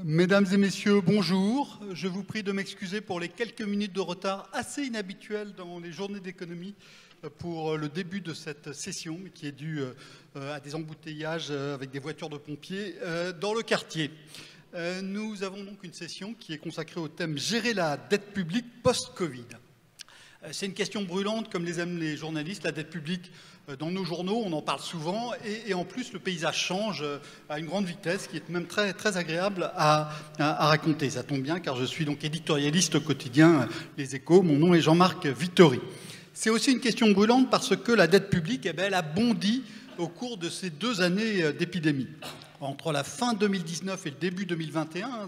Mesdames et messieurs, bonjour. Je vous prie de m'excuser pour les quelques minutes de retard assez inhabituels dans les journées d'économie pour le début de cette session qui est due à des embouteillages avec des voitures de pompiers dans le quartier. Nous avons donc une session qui est consacrée au thème « Gérer la dette publique post-Covid ». C'est une question brûlante, comme les aiment les journalistes, la dette publique. Dans nos journaux, on en parle souvent, et en plus, le paysage change à une grande vitesse, qui est même très, très agréable à raconter. Ça tombe bien, car je suis donc éditorialiste au quotidien Les Échos. Mon nom est Jean-Marc Vittori. C'est aussi une question brûlante parce que la dette publique, elle a bondi au cours de ces 2 années d'épidémie. Entre la fin 2019 et le début 2021,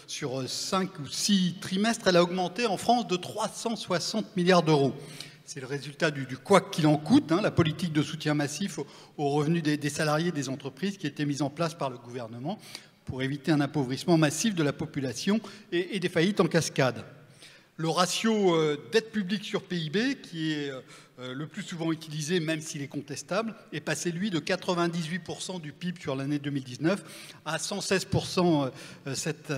sur 5 ou 6 trimestres, elle a augmenté en France de 360 milliards d'euros. C'est le résultat du quoi qu'il en coûte, la politique de soutien massif aux revenus des salariés des entreprises qui a été mise en place par le gouvernement pour éviter un appauvrissement massif de la population et des faillites en cascade. Le ratio dette publique sur PIB, qui est le plus souvent utilisé, même s'il est contestable, est passé, lui, de 98% du PIB sur l'année 2019 à 116% cette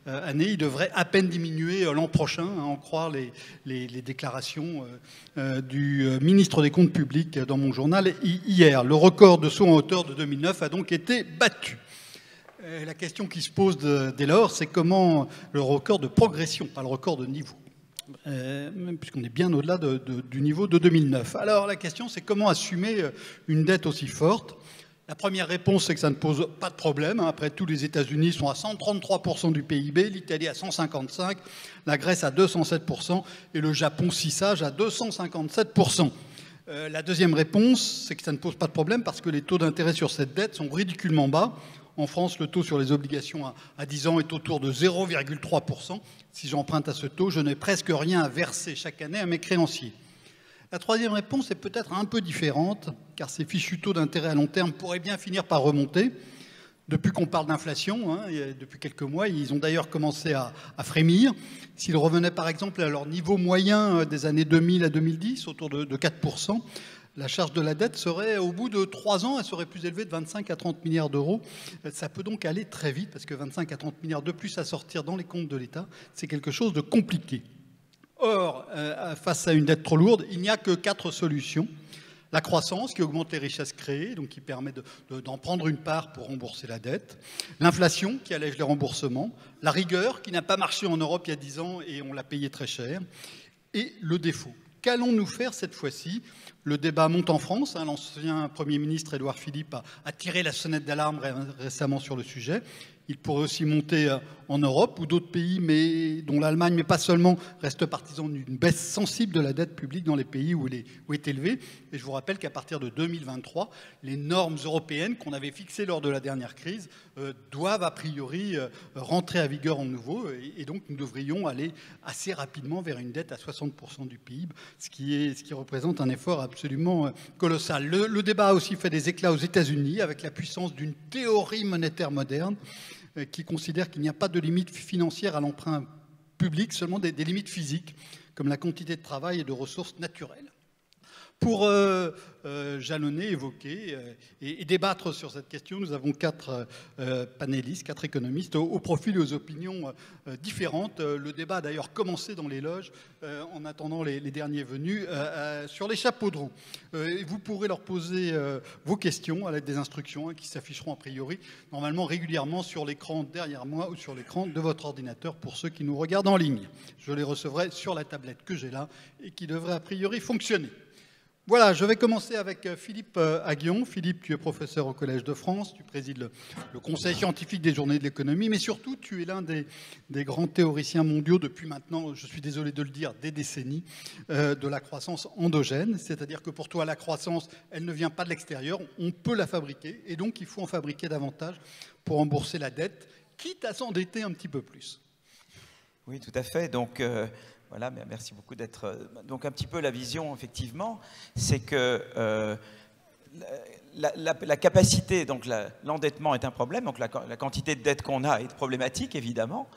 année. Il devrait à peine diminuer l'an prochain, à en croire les déclarations du ministre des Comptes publics dans mon journal hier. Le record de saut en hauteur de 2009 a donc été battu. La question qui se pose dès lors, c'est comment le record de progression, pas le record de niveau, puisqu'on est bien au-delà du niveau de 2009. Alors la question, c'est comment assumer une dette aussi forte. La première réponse, c'est que ça ne pose pas de problème. Après tout, les États-Unis sont à 133% du PIB, l'Italie à 155%, la Grèce à 207% et le Japon, si sage, à 257%. La deuxième réponse, c'est que ça ne pose pas de problème parce que les taux d'intérêt sur cette dette sont ridiculement bas. En France, le taux sur les obligations à 10 ans est autour de 0,3%. Si j'emprunte à ce taux, je n'ai presque rien à verser chaque année à mes créanciers. La troisième réponse est peut-être un peu différente, car ces fichus taux d'intérêt à long terme pourraient bien finir par remonter. Depuis qu'on parle d'inflation, depuis quelques mois, ils ont d'ailleurs commencé à frémir. S'ils revenaient par exemple à leur niveau moyen des années 2000 à 2010, autour de 4%, la charge de la dette serait, au bout de 3 ans, elle serait plus élevée de 25 à 30 milliards d'euros. Ça peut donc aller très vite, parce que 25 à 30 milliards de plus à sortir dans les comptes de l'État, c'est quelque chose de compliqué. Or, face à une dette trop lourde, il n'y a que 4 solutions. La croissance, qui augmente les richesses créées, donc qui permet d'en prendre une part pour rembourser la dette. L'inflation, qui allège les remboursements. La rigueur, qui n'a pas marché en Europe il y a 10 ans et on l'a payé très cher. Et le défaut. Qu'allons-nous faire cette fois-ci? Le débat monte en France. L'ancien Premier ministre Édouard Philippe a tiré la sonnette d'alarme récemment sur le sujet. Il pourrait aussi monter en Europe ou d'autres pays, mais dont l'Allemagne, mais pas seulement, reste partisan d'une baisse sensible de la dette publique dans les pays où elle est élevée. Et je vous rappelle qu'à partir de 2023, les normes européennes qu'on avait fixées lors de la dernière crise doivent a priori rentrer à vigueur en nouveau. Et donc nous devrions aller assez rapidement vers une dette à 60% du PIB, ce qui représente un effort absolument colossal. Le débat a aussi fait des éclats aux États-Unis avec la puissance d'une théorie monétaire moderne qui considère qu'il n'y a pas de limite financière à l'emprunt public, seulement des limites physiques, comme la quantité de travail et de ressources naturelles. Pour jalonner, évoquer et débattre sur cette question, nous avons 4 panélistes, 4 économistes, au profil et aux opinions différentes. Le débat a d'ailleurs commencé dans les loges, en attendant les derniers venus, sur les chapeaux de roue. Vous pourrez leur poser vos questions à l'aide des instructions qui s'afficheront a priori, normalement régulièrement sur l'écran derrière moi ou sur l'écran de votre ordinateur pour ceux qui nous regardent en ligne. Je les recevrai sur la tablette que j'ai là et qui devrait a priori fonctionner. Voilà, je vais commencer avec Philippe Aghion. Philippe, tu es professeur au Collège de France, tu présides le Conseil scientifique des journées de l'économie, mais surtout, tu es l'un des grands théoriciens mondiaux depuis maintenant, je suis désolé de le dire, des décennies, de la croissance endogène. C'est-à-dire que pour toi, la croissance, elle ne vient pas de l'extérieur, on peut la fabriquer, et donc il faut en fabriquer davantage pour rembourser la dette, quitte à s'endetter un petit peu plus. Oui, tout à fait. Donc, voilà, merci beaucoup d'être... Donc un petit peu la vision, effectivement, c'est que la capacité, donc l'endettement est un problème, donc la quantité de dette qu'on a est problématique, évidemment,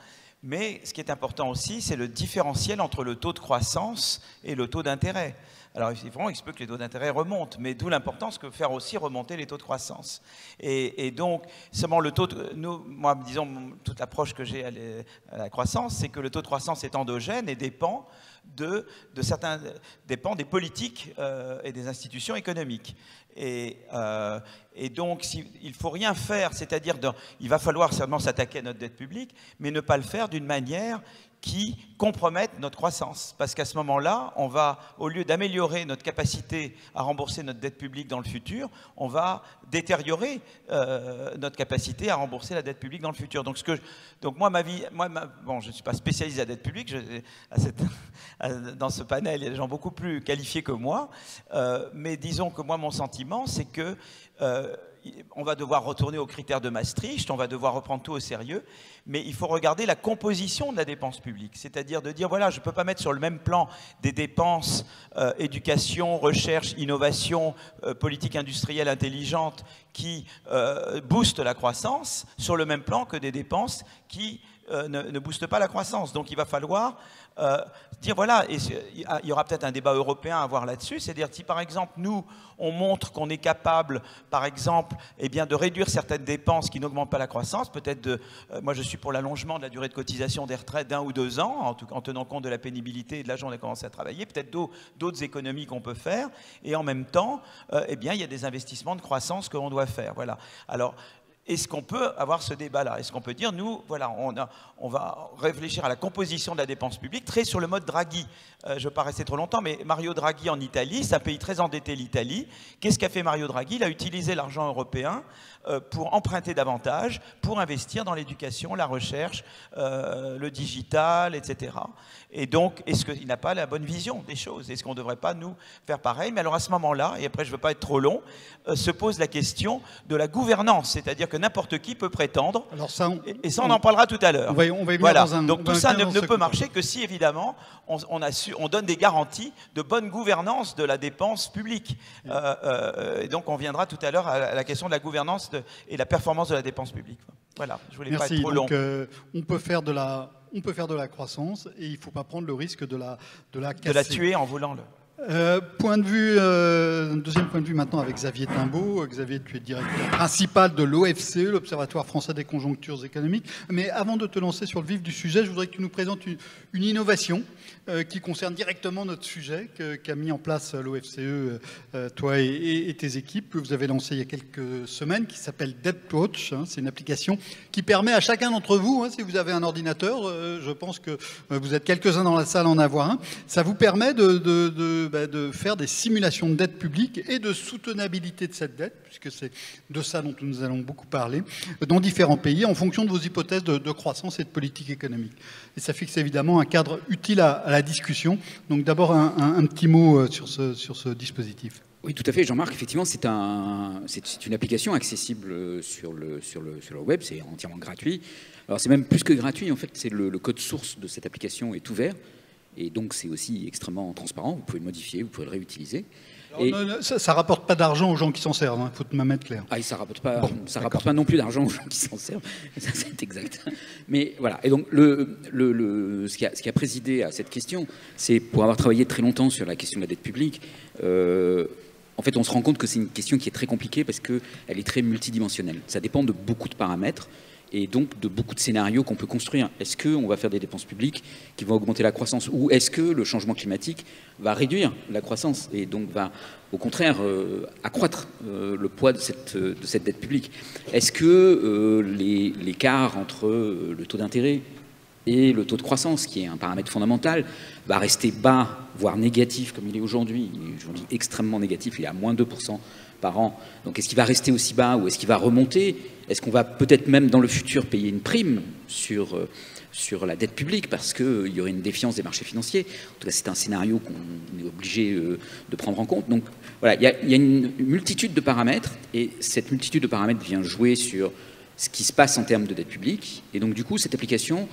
Mais ce qui est important aussi, c'est le différentiel entre le taux de croissance et le taux d'intérêt. Alors, effectivement, il se peut que les taux d'intérêt remontent, mais d'où l'importance que faire aussi remonter les taux de croissance. Et donc, seulement le taux de... moi, disons, toute l'approche que j'ai à la croissance, c'est que le taux de croissance est endogène et dépend dépend des politiques et des institutions économiques. Et donc, il ne faut rien faire, c'est-à-dire il va falloir certainement s'attaquer à notre dette publique, mais ne pas le faire d'une manière qui compromettent notre croissance. Parce qu'à ce moment-là, on va, au lieu d'améliorer notre capacité à rembourser notre dette publique dans le futur, on va détériorer notre capacité à rembourser la dette publique dans le futur. Donc, moi, bon, je ne suis pas spécialisé à la dette publique, dans ce panel, il y a des gens beaucoup plus qualifiés que moi, mais disons que moi, mon sentiment, c'est que on va devoir retourner aux critères de Maastricht, on va devoir reprendre tout au sérieux, mais il faut regarder la composition de la dépense publique, c'est-à-dire de dire, voilà, je ne peux pas mettre sur le même plan des dépenses éducation, recherche, innovation, politique industrielle intelligente qui boostent la croissance, sur le même plan que des dépenses qui ne boostent pas la croissance. Donc il va falloir dire, voilà, et il y aura peut-être un débat européen à avoir là-dessus, c'est-à-dire si par exemple nous, on montre qu'on est capable, par exemple, eh bien, de réduire certaines dépenses qui n'augmentent pas la croissance, peut-être moi je suis pour l'allongement de la durée de cotisation des retraites d'1 ou 2 ans, en tout cas en tenant compte de la pénibilité et de l'âge où on a commencé à travailler, peut-être d'autres économies qu'on peut faire, et en même temps, eh bien, il y a des investissements de croissance que l'on doit faire. Voilà. Alors, est-ce qu'on peut avoir ce débat-là? Est-ce qu'on peut dire, nous, voilà, on va réfléchir à la composition de la dépense publique, très sur le mode Draghi. Je ne veux pas rester trop longtemps, mais Mario Draghi en Italie, c'est un pays très endetté, l'Italie. Qu'est-ce qu'a fait Mario Draghi? Il a utilisé l'argent européen pour emprunter davantage, pour investir dans l'éducation, la recherche, le digital, etc. Et donc, est-ce qu'il n'a pas la bonne vision des choses? Est-ce qu'on ne devrait pas, nous, faire pareil? Mais alors, à ce moment-là, et après, je ne veux pas être trop long, se pose la question de la gouvernance, c'est-à-dire que n'importe qui peut prétendre, alors ça, et ça, on en parlera tout à l'heure. Voilà. Donc, tout ça ne peut marcher que si, évidemment, on donne des garanties de bonne gouvernance de la dépense publique. Et donc, on viendra tout à l'heure à la question de la gouvernance et la performance de la dépense publique. Voilà, je voulais pas être trop long. On peut faire de la croissance et il ne faut pas prendre le risque de la casser. De la tuer en voulant le... Deuxième point de vue maintenant avec Xavier Timbaud. Xavier, tu es directeur principal de l'OFCE, l'Observatoire français des conjonctures économiques. Mais avant de te lancer sur le vif du sujet, je voudrais que tu nous présentes une innovation qui concerne directement notre sujet, qu'a mis en place l'OFCE, toi et tes équipes, que vous avez lancé il y a quelques semaines, qui s'appelle DebtWatch. C'est une application qui permet à chacun d'entre vous, si vous avez un ordinateur, je pense que vous êtes quelques-uns dans la salle à en avoir un, ça vous permet de faire des simulations de dette publique et de soutenabilité de cette dette, puisque c'est de ça dont nous allons beaucoup parler, dans différents pays, en fonction de vos hypothèses de croissance et de politique économique. Et ça fixe évidemment un cadre utile à la discussion. Donc d'abord un petit mot sur ce dispositif. Oui, tout à fait, Jean-Marc. Effectivement, c'est une application accessible sur le web, c'est entièrement gratuit. Alors c'est même plus que gratuit, en fait, c'est le code source de cette application est ouvert. Et donc, c'est aussi extrêmement transparent. Vous pouvez le modifier, vous pouvez le réutiliser. Alors, ça ne rapporte pas d'argent aux gens qui s'en servent, il faut te mettre clair. Ah, ça ne rapporte pas non plus d'argent aux gens qui s'en servent. Ça, c'est exact. Mais voilà. Et donc, ce qui a présidé à cette question, c'est pour avoir travaillé très longtemps sur la question de la dette publique, en fait, on se rend compte que c'est une question qui est très compliquée parce qu'elle est très multidimensionnelle. Ça dépend de beaucoup de paramètres. Et donc de beaucoup de scénarios qu'on peut construire. Est-ce qu'on va faire des dépenses publiques qui vont augmenter la croissance, ou est-ce que le changement climatique va réduire la croissance et donc va au contraire accroître le poids de cette dette publique? Est-ce que l'écart entre le taux d'intérêt et le taux de croissance, qui est un paramètre fondamental, va rester bas, voire négatif comme il est aujourd'hui? Il est aujourd'hui extrêmement négatif, il est à moins 2% par an. Donc est-ce qu'il va rester aussi bas ou est-ce qu'il va remonter? Est-ce qu'on va peut-être même dans le futur payer une prime sur la dette publique parce qu'il y aurait une défiance des marchés financiers? En tout cas, c'est un scénario qu'on est obligé de prendre en compte. Donc voilà, il y a une multitude de paramètres et cette multitude de paramètres vient jouer sur ce qui se passe en termes de dette publique. Et donc du coup, cette application,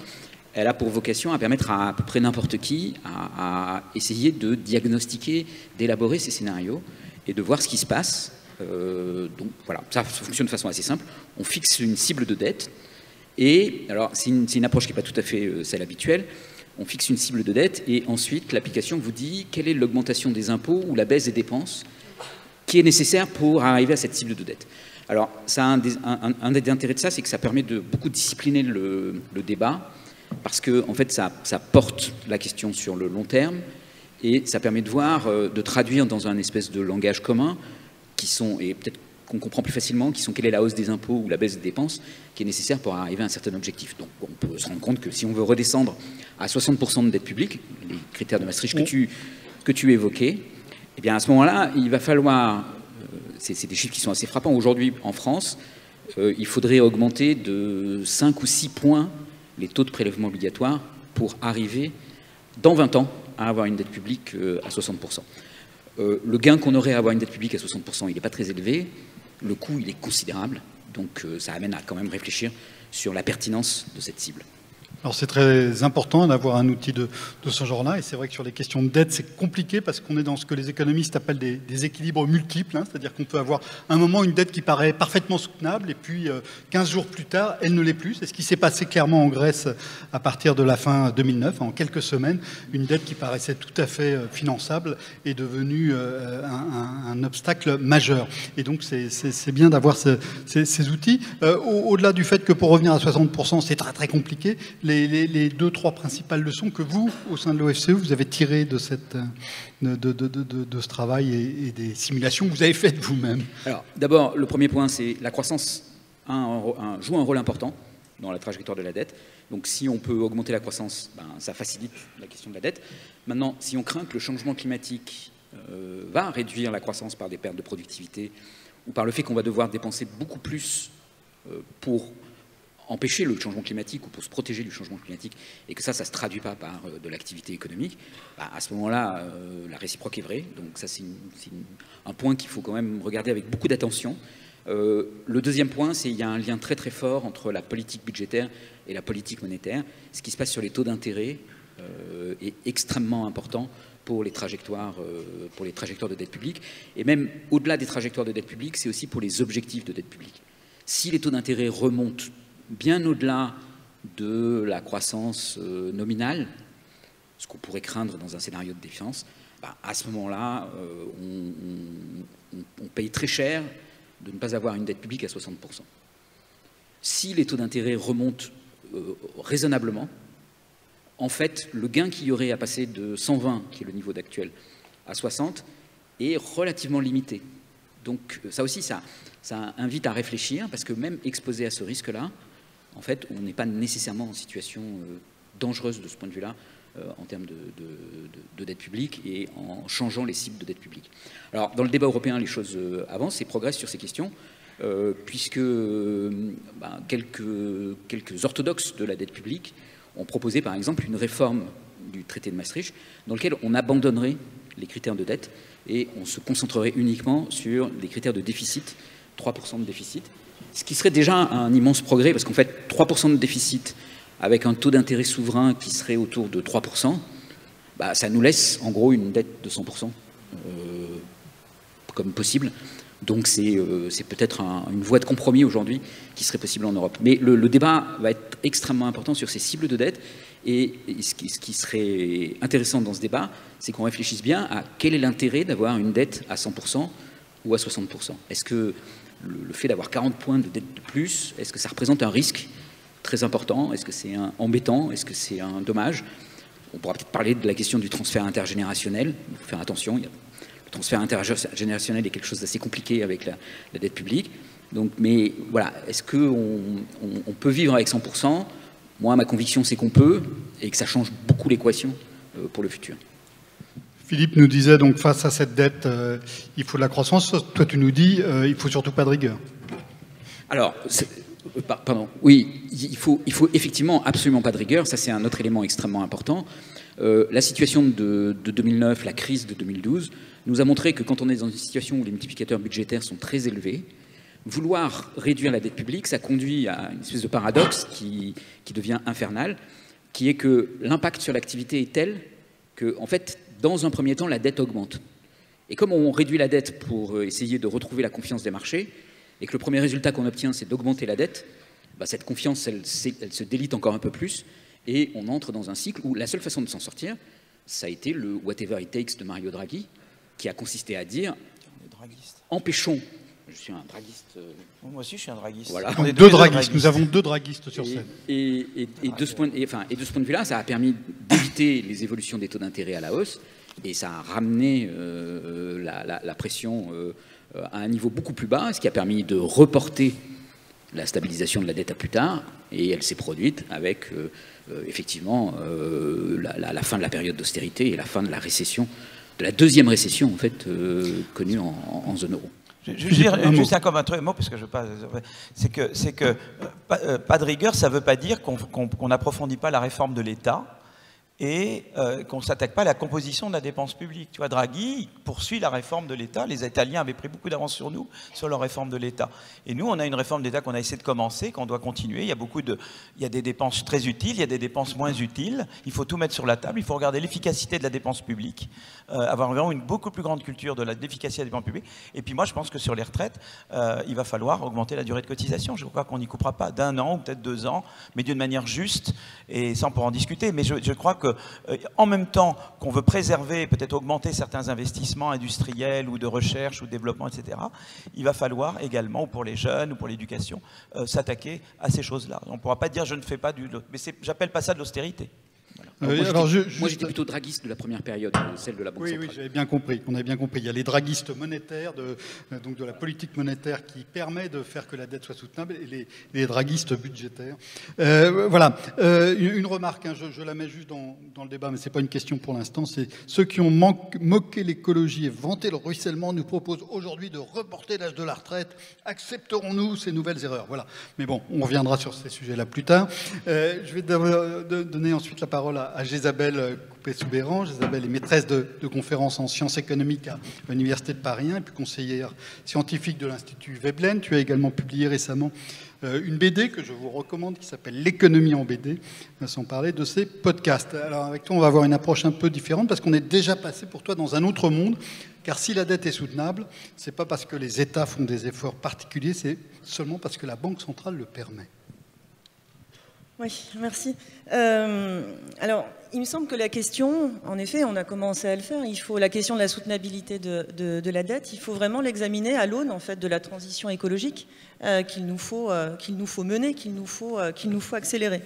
elle a pour vocation à permettre à peu près n'importe qui à essayer de diagnostiquer, d'élaborer ces scénarios et de voir ce qui se passe. Donc voilà, ça fonctionne de façon assez simple. On fixe une cible de dette Et alors, c'est une approche qui n'est pas tout à fait celle habituelle. On fixe une cible de dette et ensuite l'application vous dit quelle est l'augmentation des impôts ou la baisse des dépenses qui est nécessaire pour arriver à cette cible de dette. Alors, ça a un des intérêts de ça, c'est que ça permet de beaucoup discipliner le débat, parce que en fait, ça porte la question sur le long terme et ça permet de voir, de traduire dans un espèce de langage commun qui sont, et peut-être qu'on comprend plus facilement, qui sont quelle est la hausse des impôts ou la baisse des dépenses qui est nécessaire pour arriver à un certain objectif. Donc on peut se rendre compte que si on veut redescendre à 60% de dette publique, les critères de Maastricht que tu évoquais, eh bien à ce moment-là, il va falloir, c'est des chiffres qui sont assez frappants, aujourd'hui en France, il faudrait augmenter de 5 ou 6 points les taux de prélèvement obligatoire pour arriver, dans 20 ans, à avoir une dette publique à 60%. Le gain qu'on aurait à avoir une dette publique à 60%, il n'est pas très élevé. Le coût, il est considérable. Donc, ça amène à quand même réfléchir sur la pertinence de cette cible. Alors c'est très important d'avoir un outil de ce genre-là, et c'est vrai que sur les questions de dette, c'est compliqué parce qu'on est dans ce que les économistes appellent des équilibres multiples, hein, c'est-à-dire qu'on peut avoir à un moment une dette qui paraît parfaitement soutenable, et puis 15 jours plus tard, elle ne l'est plus. C'est ce qui s'est passé clairement en Grèce à partir de la fin 2009. En quelques semaines, une dette qui paraissait tout à fait finançable est devenue un obstacle majeur. Et donc c'est bien d'avoir ces outils. Au-delà du fait que pour revenir à 60%, c'est très très compliqué, les 2-3 principales leçons que vous, au sein de l'OFCE, vous avez tirées de ce travail et des simulations que vous avez faites vous-même. Alors, d'abord, le premier point, c'est la croissance joue un rôle important dans la trajectoire de la dette. Donc, si on peut augmenter la croissance, ça facilite la question de la dette. Maintenant, si on craint que le changement climatique va réduire la croissance par des pertes de productivité ou par le fait qu'on va devoir dépenser beaucoup plus pour empêcher le changement climatique ou pour se protéger du changement climatique et que ça ne se traduit pas par de l'activité économique, à ce moment-là, la réciproque est vraie. Donc ça, c'est un point qu'il faut quand même regarder avec beaucoup d'attention. Le deuxième point, c'est qu'il y a un lien très très fort entre la politique budgétaire et la politique monétaire. Ce qui se passe sur les taux d'intérêt est extrêmement important pour les trajectoires de dette publique. Et même au-delà des trajectoires de dette publique, c'est aussi pour les objectifs de dette publique. Si les taux d'intérêt remontent bien au-delà de la croissance nominale, ce qu'on pourrait craindre dans un scénario de défiance, à ce moment-là, on paye très cher de ne pas avoir une dette publique à 60%. Si les taux d'intérêt remontent raisonnablement, en fait, le gain qu'il y aurait à passer de 120, qui est le niveau actuel, à 60, est relativement limité. Donc ça aussi, ça invite à réfléchir, parce que même exposé à ce risque-là, en fait, on n'est pas nécessairement en situation dangereuse de ce point de vue-là, en termes de dette publique et en changeant les cibles de dette publique. Alors, dans le débat européen, les choses avancent et progressent sur ces questions, puisque quelques orthodoxes de la dette publique ont proposé, par exemple, une réforme du traité de Maastricht, dans lequel on abandonnerait les critères de dette et on se concentrerait uniquement sur les critères de déficit, 3% de déficit, ce qui serait déjà un immense progrès, parce qu'en fait, 3% de déficit avec un taux d'intérêt souverain qui serait autour de 3%, ça nous laisse en gros une dette de 100% comme possible. Donc c'est peut-être une voie de compromis aujourd'hui qui serait possible en Europe. Mais le débat va être extrêmement important sur ces cibles de dette. Et ce qui serait intéressant dans ce débat, c'est qu'on réfléchisse bien à quel est l'intérêt d'avoir une dette à 100% ou à 60%. Est-ce que le fait d'avoir 40 points de dette de plus, est-ce que ça représente un risque très important? Est-ce que c'est embêtant? Est-ce que c'est un dommage? On pourra peut-être parler de la question du transfert intergénérationnel. Il faut faire attention. Le transfert intergénérationnel est quelque chose d'assez compliqué avec la dette publique. Donc, mais voilà, est-ce qu'on peut vivre avec 100%? Moi, ma conviction, c'est qu'on peut, et que ça change beaucoup l'équation pour le futur. Philippe nous disait donc face à cette dette, il faut de la croissance. Toi, tu nous dis, il faut surtout pas de rigueur. Alors, pardon, oui, il faut effectivement absolument pas de rigueur. Ça, c'est un autre élément extrêmement important. La situation de 2009, la crise de 2012, nous a montré que quand on est dans une situation où les multiplicateurs budgétaires sont très élevés, vouloir réduire la dette publique, ça conduit à une espèce de paradoxe qui devient infernal, qui est que l'impact sur l'activité est tel que, en fait, dans un premier temps, la dette augmente. Et comme on réduit la dette pour essayer de retrouver la confiance des marchés, et que le premier résultat qu'on obtient, c'est d'augmenter la dette, cette confiance, elle se délite encore un peu plus, et on entre dans un cycle où la seule façon de s'en sortir, ça a été le « whatever it takes » de Mario Draghi, qui a consisté à dire « empêchons ». Je suis un draguiste. Moi aussi, je suis un draguiste. Voilà. On est deux draguistes. Nous avons deux draguistes sur scène. Et de ce point de vue-là, ça a permis d'éviter les évolutions des taux d'intérêt à la hausse, et ça a ramené la pression à un niveau beaucoup plus bas, ce qui a permis de reporter la stabilisation de la dette à plus tard, et elle s'est produite avec effectivement la fin de la période d'austérité et la fin de la récession, de la deuxième récession en fait connue en zone euro. Je veux dire juste un mot, parce que je veux pas. C'est que pas de rigueur, ça ne veut pas dire qu'on n'approfondit pas la réforme de l'État et qu'on ne s'attaque pas à la composition de la dépense publique. Tu vois, Draghi poursuit la réforme de l'État. Les Italiens avaient pris beaucoup d'avance sur nous, sur leur réforme de l'État. Et nous, on a une réforme d'État qu'on a essayé de commencer, qu'on doit continuer. Il y a des dépenses très utiles, il y a des dépenses moins utiles. Il faut tout mettre sur la table. Il faut regarder l'efficacité de la dépense publique, avoir vraiment une beaucoup plus grande culture de l'efficacité de la dépense publique. Et puis moi, je pense que sur les retraites, il va falloir augmenter la durée de cotisation. Je crois qu'on n'y coupera pas d'1 an ou peut-être 2 ans, mais d'une manière juste, et ça, on pourra en discuter. Mais je crois que en même temps qu'on veut préserver, peut-être augmenter certains investissements industriels ou de recherche ou de développement, etc., il va falloir également, ou pour les jeunes, ou pour l'éducation, s'attaquer à ces choses-là. On ne pourra pas dire je ne fais pas mais j'appelle pas ça de l'austérité. Moi, j'étais plutôt draguiste de la première période, celle de la Banque centrale. Oui, j'avais bien compris. On avait bien compris. Il y a les draguistes monétaires, donc de la politique monétaire qui permet de faire que la dette soit soutenable, et les draguistes budgétaires. Voilà. Une remarque, hein, je la mets juste dans le débat, mais ce n'est pas une question pour l'instant. C'est ceux qui ont moqué l'écologie et vanté le ruissellement nous proposent aujourd'hui de reporter l'âge de la retraite. Accepterons-nous ces nouvelles erreurs? Voilà. Mais bon, on reviendra sur ces sujets-là plus tard. Je vais donner ensuite la parole à Jésabel Coupé-Soubéran. Jésabel est maîtresse de conférences en sciences économiques à l'Université de Paris 1 et puis conseillère scientifique de l'Institut Veblen. Tu as également publié récemment une BD que je vous recommande qui s'appelle L'économie en BD, sans parler de ces podcasts. Alors avec toi, on va avoir une approche un peu différente parce qu'on est déjà passé pour toi dans un autre monde. Car si la dette est soutenable, ce n'est pas parce que les États font des efforts particuliers, c'est seulement parce que la Banque centrale le permet. Oui, merci. Alors, il me semble que la question, en effet, on a commencé à le faire, la question de la soutenabilité de la dette, il faut vraiment l'examiner à l'aune, en fait, de la transition écologique qu'il nous faut mener, qu'il nous faut accélérer.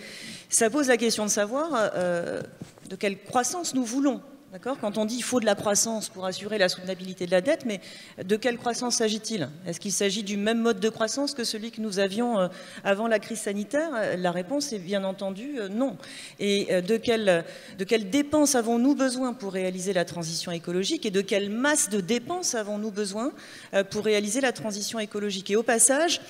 Ça pose la question de savoir de quelle croissance nous voulons. D'accord ? Quand on dit qu'il faut de la croissance pour assurer la soutenabilité de la dette, mais de quelle croissance s'agit-il? Est-ce qu'il s'agit du même mode de croissance que celui que nous avions avant la crise sanitaire? La réponse est bien entendu non. Et de quelles dépenses avons-nous besoin pour réaliser la transition écologique? Et de quelle masse de dépenses avons-nous besoin pour réaliser la transition écologique? Et au passage,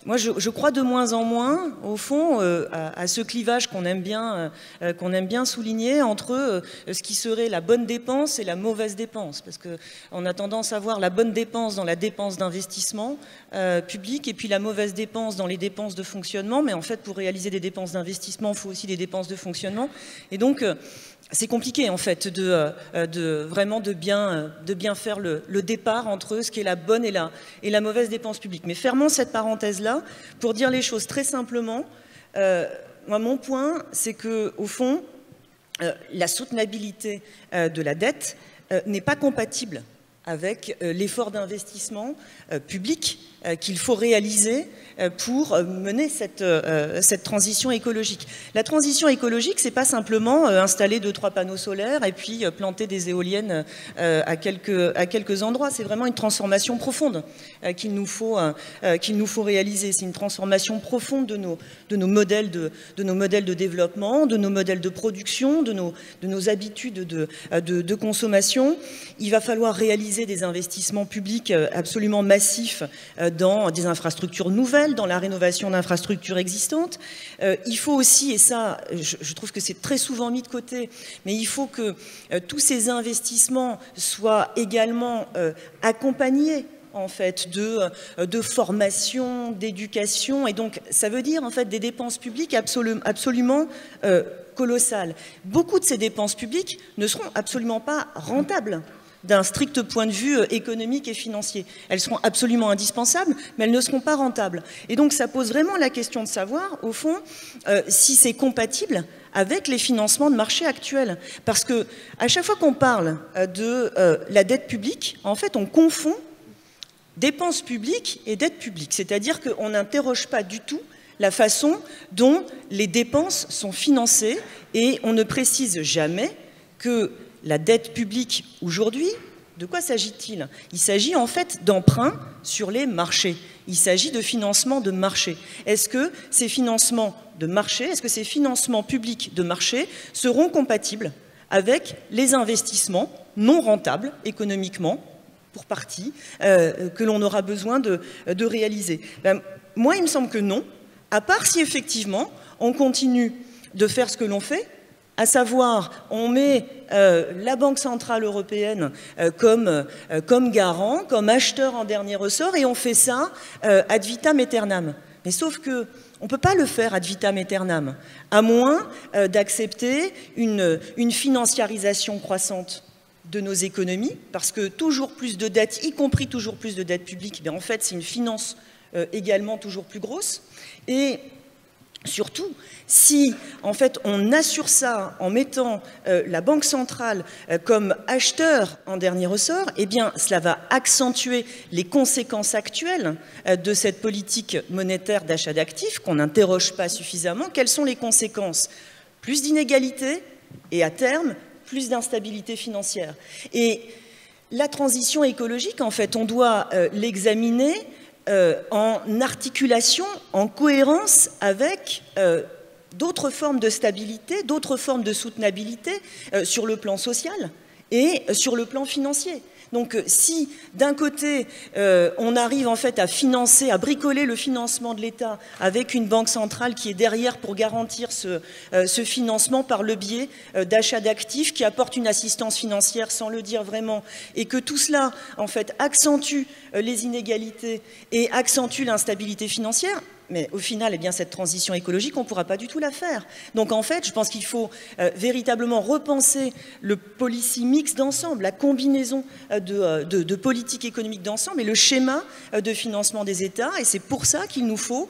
moi, je crois de moins en moins, au fond, à ce clivage qu'on aime bien souligner entre ce qui serait la bonne dépense et la mauvaise dépense. Parce qu'on a tendance à voir la bonne dépense dans la dépense d'investissement public et puis la mauvaise dépense dans les dépenses de fonctionnement. Mais en fait, pour réaliser des dépenses d'investissement, il faut aussi des dépenses de fonctionnement. Et donc, c'est compliqué en fait de bien faire le départ entre ce qui est la bonne et la mauvaise dépense publique. Mais fermons cette parenthèse-là pour dire les choses très simplement. Moi, mon point, c'est que au fond, la soutenabilité de la dette n'est pas compatible avec l'effort d'investissement public qu'il faut réaliser pour mener cette transition écologique. La transition écologique, c'est pas simplement installer 2-3 panneaux solaires et puis planter des éoliennes à quelques endroits. C'est vraiment une transformation profonde qu'il nous faut réaliser. C'est une transformation profonde de nos modèles de développement, de nos modèles de production, de nos habitudes de consommation. Il va falloir réaliser des investissements publics absolument massifs dans des infrastructures nouvelles, dans la rénovation d'infrastructures existantes. Il faut aussi, et ça, je trouve que c'est très souvent mis de côté, mais il faut que tous ces investissements soient également accompagnés en fait de formation, d'éducation, et donc ça veut dire en fait des dépenses publiques absolument colossales. Beaucoup de ces dépenses publiques ne seront absolument pas rentables. d'un strict point de vue économique et financier. Elles seront absolument indispensables, mais elles ne seront pas rentables. Et donc ça pose vraiment la question de savoir, au fond, si c'est compatible avec les financements de marché actuels. Parce que à chaque fois qu'on parle de la dette publique, en fait, on confond dépenses publiques et dette publique. C'est-à-dire qu'on n'interroge pas du tout la façon dont les dépenses sont financées et on ne précise jamais que la dette publique aujourd'hui, de quoi s'agit-il? Il s'agit en fait d'emprunts sur les marchés. Il s'agit de financement de marché. Est-ce que ces financements de marché, est-ce que ces financements publics de marché seront compatibles avec les investissements non rentables économiquement, pour partie, que l'on aura besoin de réaliser? Moi, il me semble que non, à part si effectivement on continue de faire ce que l'on fait, à savoir, on met la Banque Centrale Européenne comme garant, comme acheteur en dernier ressort, et on fait ça ad vitam aeternam. Mais sauf que on ne peut pas le faire ad vitam aeternam, à moins d'accepter une financiarisation croissante de nos économies, parce que toujours plus de dettes, y compris toujours plus de dettes publiques, en fait, c'est une finance également toujours plus grosse. Et surtout, si en fait on assure ça en mettant la Banque centrale comme acheteur en dernier ressort, eh bien cela va accentuer les conséquences actuelles de cette politique monétaire d'achat d'actifs qu'on n'interroge pas suffisamment. Quelles sont les conséquences? Plus d'inégalités et à terme, plus d'instabilité financière. Et la transition écologique, en fait, on doit l'examiner en articulation, en cohérence avec d'autres formes de stabilité, d'autres formes de soutenabilité sur le plan social et sur le plan financier. Donc si d'un côté on arrive en fait à financer, à bricoler le financement de l'État avec une banque centrale qui est derrière pour garantir ce financement par le biais d'achats d'actifs qui apportent une assistance financière sans le dire vraiment, et que tout cela en fait accentue les inégalités et accentue l'instabilité financière, mais au final, eh bien, cette transition écologique, on ne pourra pas du tout la faire. Donc en fait, je pense qu'il faut véritablement repenser le policy mix d'ensemble, la combinaison de politiques économiques d'ensemble et le schéma de financement des États. Et c'est pour ça qu'il nous faut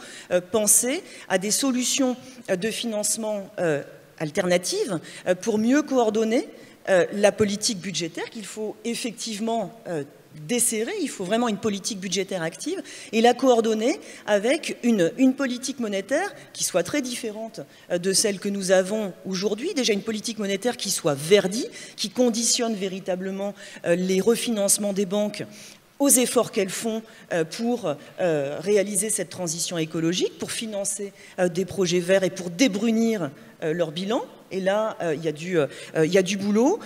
penser à des solutions de financement alternatives pour mieux coordonner la politique budgétaire qu'il faut effectivement desserrer. Il faut vraiment une politique budgétaire active et la coordonner avec une politique monétaire qui soit très différente de celle que nous avons aujourd'hui. Déjà une politique monétaire qui soit verdie, qui conditionne véritablement les refinancements des banques aux efforts qu'elles font pour réaliser cette transition écologique, pour financer des projets verts et pour débrunir leur bilan. Et là, il y a du boulot.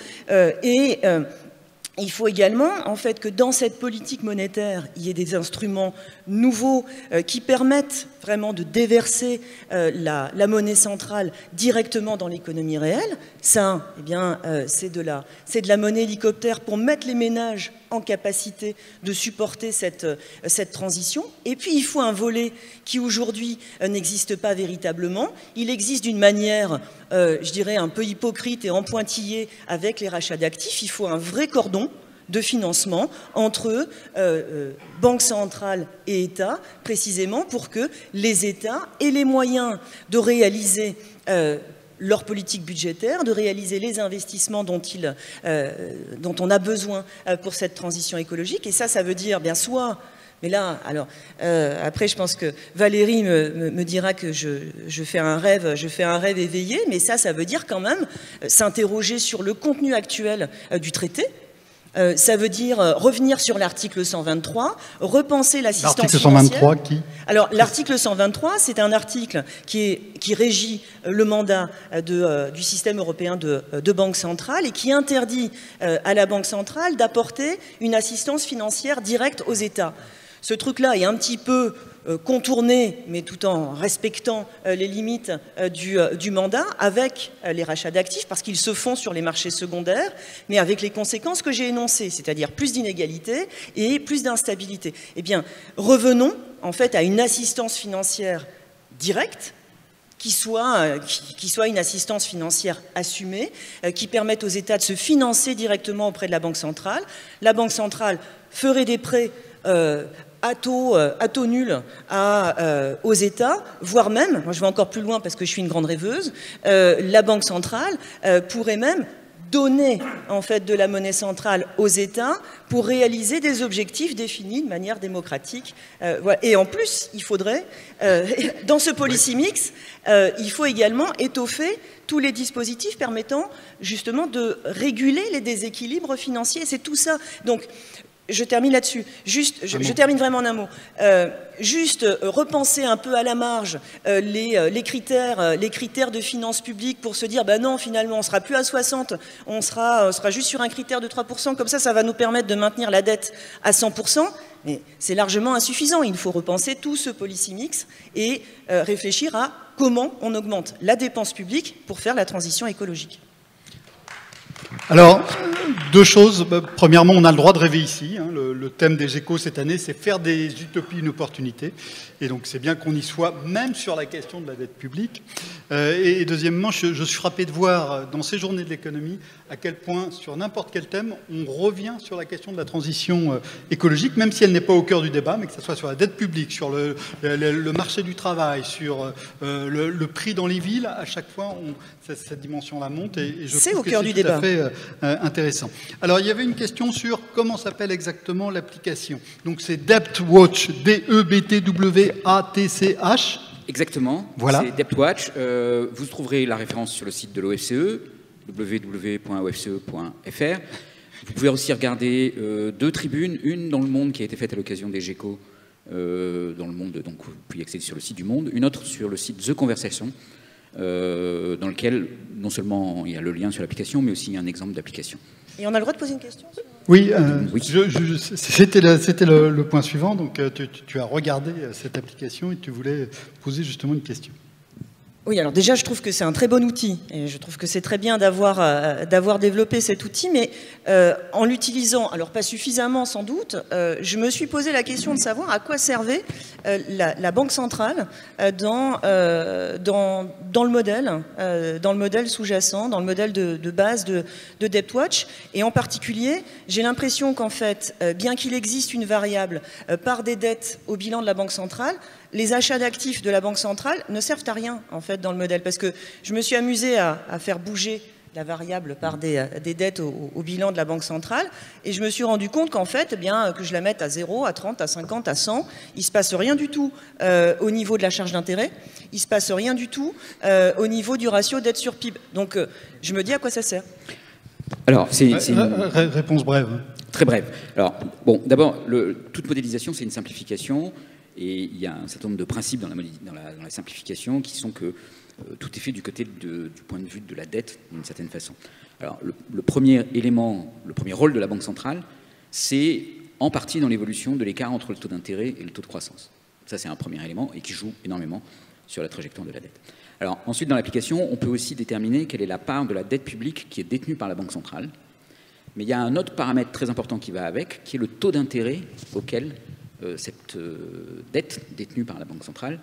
Il faut également, en fait, que dans cette politique monétaire, il y ait des instruments nouveaux qui permettent vraiment de déverser la monnaie centrale directement dans l'économie réelle. Ça, eh bien, c'est de la monnaie hélicoptère pour mettre les ménages en capacité de supporter cette transition. Et puis, il faut un volet qui, aujourd'hui, n'existe pas véritablement. Il existe d'une manière, je dirais, un peu hypocrite et en pointillé avec les rachats d'actifs. Il faut un vrai cordon de financement entre banque centrale et État, précisément pour que les États aient les moyens de réaliser leur politique budgétaire, de réaliser les investissements dont on a besoin pour cette transition écologique. Et ça veut dire bien soit... Mais là, alors, après, je pense que Valérie me dira que je fais un rêve éveillé, mais ça veut dire quand même s'interroger sur le contenu actuel du traité. Ça veut dire revenir sur l'article 123, repenser l'assistance financière. L'article 123 qui? Alors, l'article 123, c'est un article qui régit le mandat du système européen de banque centrale et qui interdit à la Banque centrale d'apporter une assistance financière directe aux États. Ce truc-là est un petit peu contourné, mais tout en respectant les limites du mandat, avec les rachats d'actifs, parce qu'ils se font sur les marchés secondaires, mais avec les conséquences que j'ai énoncées, c'est-à-dire plus d'inégalités et plus d'instabilité. Eh bien, revenons en fait à une assistance financière directe, qui soit une assistance financière assumée, qui permette aux États de se financer directement auprès de la Banque centrale. La Banque centrale ferait des prêts à taux nul aux États, voire même, moi je vais encore plus loin parce que je suis une grande rêveuse, la Banque centrale pourrait même donner en fait de la monnaie centrale aux États pour réaliser des objectifs définis de manière démocratique. Voilà. Et en plus, il faudrait, dans ce policy mix, il faut également étoffer tous les dispositifs permettant justement de réguler les déséquilibres financiers. C'est tout ça. Donc, je termine là-dessus. Je termine vraiment en un mot. Juste repenser un peu à la marge les critères de finances publiques pour se dire, ben non, finalement, on ne sera plus à 60, on sera juste sur un critère de 3%. Comme ça va nous permettre de maintenir la dette à 100%. Mais c'est largement insuffisant. Il faut repenser tout ce policy mix et réfléchir à comment on augmente la dépense publique pour faire la transition écologique. Alors, deux choses. Premièrement, on a le droit de rêver ici. Hein. Le thème des échos cette année, c'est faire des utopies une opportunité. Et donc, c'est bien qu'on y soit, même sur la question de la dette publique. Et deuxièmement, je suis frappé de voir dans ces journées de l'économie à quel point, sur n'importe quel thème, on revient sur la question de la transition écologique, même si elle n'est pas au cœur du débat, mais que ce soit sur la dette publique, sur le marché du travail, sur le prix dans les villes. À chaque fois, cette dimension-là monte. Et je trouve que c'est tout à fait intéressant. Alors, il y avait une question sur comment s'appelle exactement l'application. Donc, c'est DebtWatch, D-E-B-T-W-A-T-C-H. Exactement, voilà. C'est DebtWatch. Vous trouverez la référence sur le site de l'OFCE, www.ofce.fr. Vous pouvez aussi regarder deux tribunes, une dans Le Monde qui a été faite à l'occasion des GECO dans Le Monde, donc vous pouvez y accéder sur le site du Monde, une autre sur le site The Conversation, dans lequel non seulement il y a le lien sur l'application, mais aussi un exemple d'application. Et on a le droit de poser une question sur... Oui, oui. C'était le point suivant. Donc, tu as regardé cette application et tu voulais poser justement une question. Oui, alors déjà, je trouve que c'est un très bon outil. Et je trouve que c'est très bien d'avoir développé cet outil. Mais en l'utilisant, alors pas suffisamment sans doute, je me suis posé la question de savoir à quoi servait la Banque centrale dans le modèle sous-jacent, dans le modèle de base de DebtWatch. Et en particulier, j'ai l'impression qu'en fait, bien qu'il existe une variable part des dettes au bilan de la Banque centrale, les achats d'actifs de la Banque centrale ne servent à rien, en fait, dans le modèle. Parce que je me suis amusée à faire bouger la variable part des dettes au bilan de la Banque centrale, et je me suis rendu compte qu'en fait, eh bien, que je la mette à 0, à 30, à 50, à 100, il ne se passe rien du tout au niveau de la charge d'intérêt, il ne se passe rien du tout au niveau du ratio dette sur PIB. Donc, je me dis à quoi ça sert. Alors, c'est une réponse brève. Très brève. Alors, bon, d'abord, toute modélisation, c'est une simplification. Et il y a un certain nombre de principes dans la simplification qui sont que tout est fait du côté du point de vue de la dette, d'une certaine façon. Alors, le premier élément, le premier rôle de la Banque centrale, c'est en partie dans l'évolution de l'écart entre le taux d'intérêt et le taux de croissance. Ça, c'est un premier élément et qui joue énormément sur la trajectoire de la dette. Alors, ensuite, dans l'application, on peut aussi déterminer quelle est la part de la dette publique qui est détenue par la Banque centrale. Mais il y a un autre paramètre très important qui va avec, qui est le taux d'intérêt auquel cette dette détenue par la Banque centrale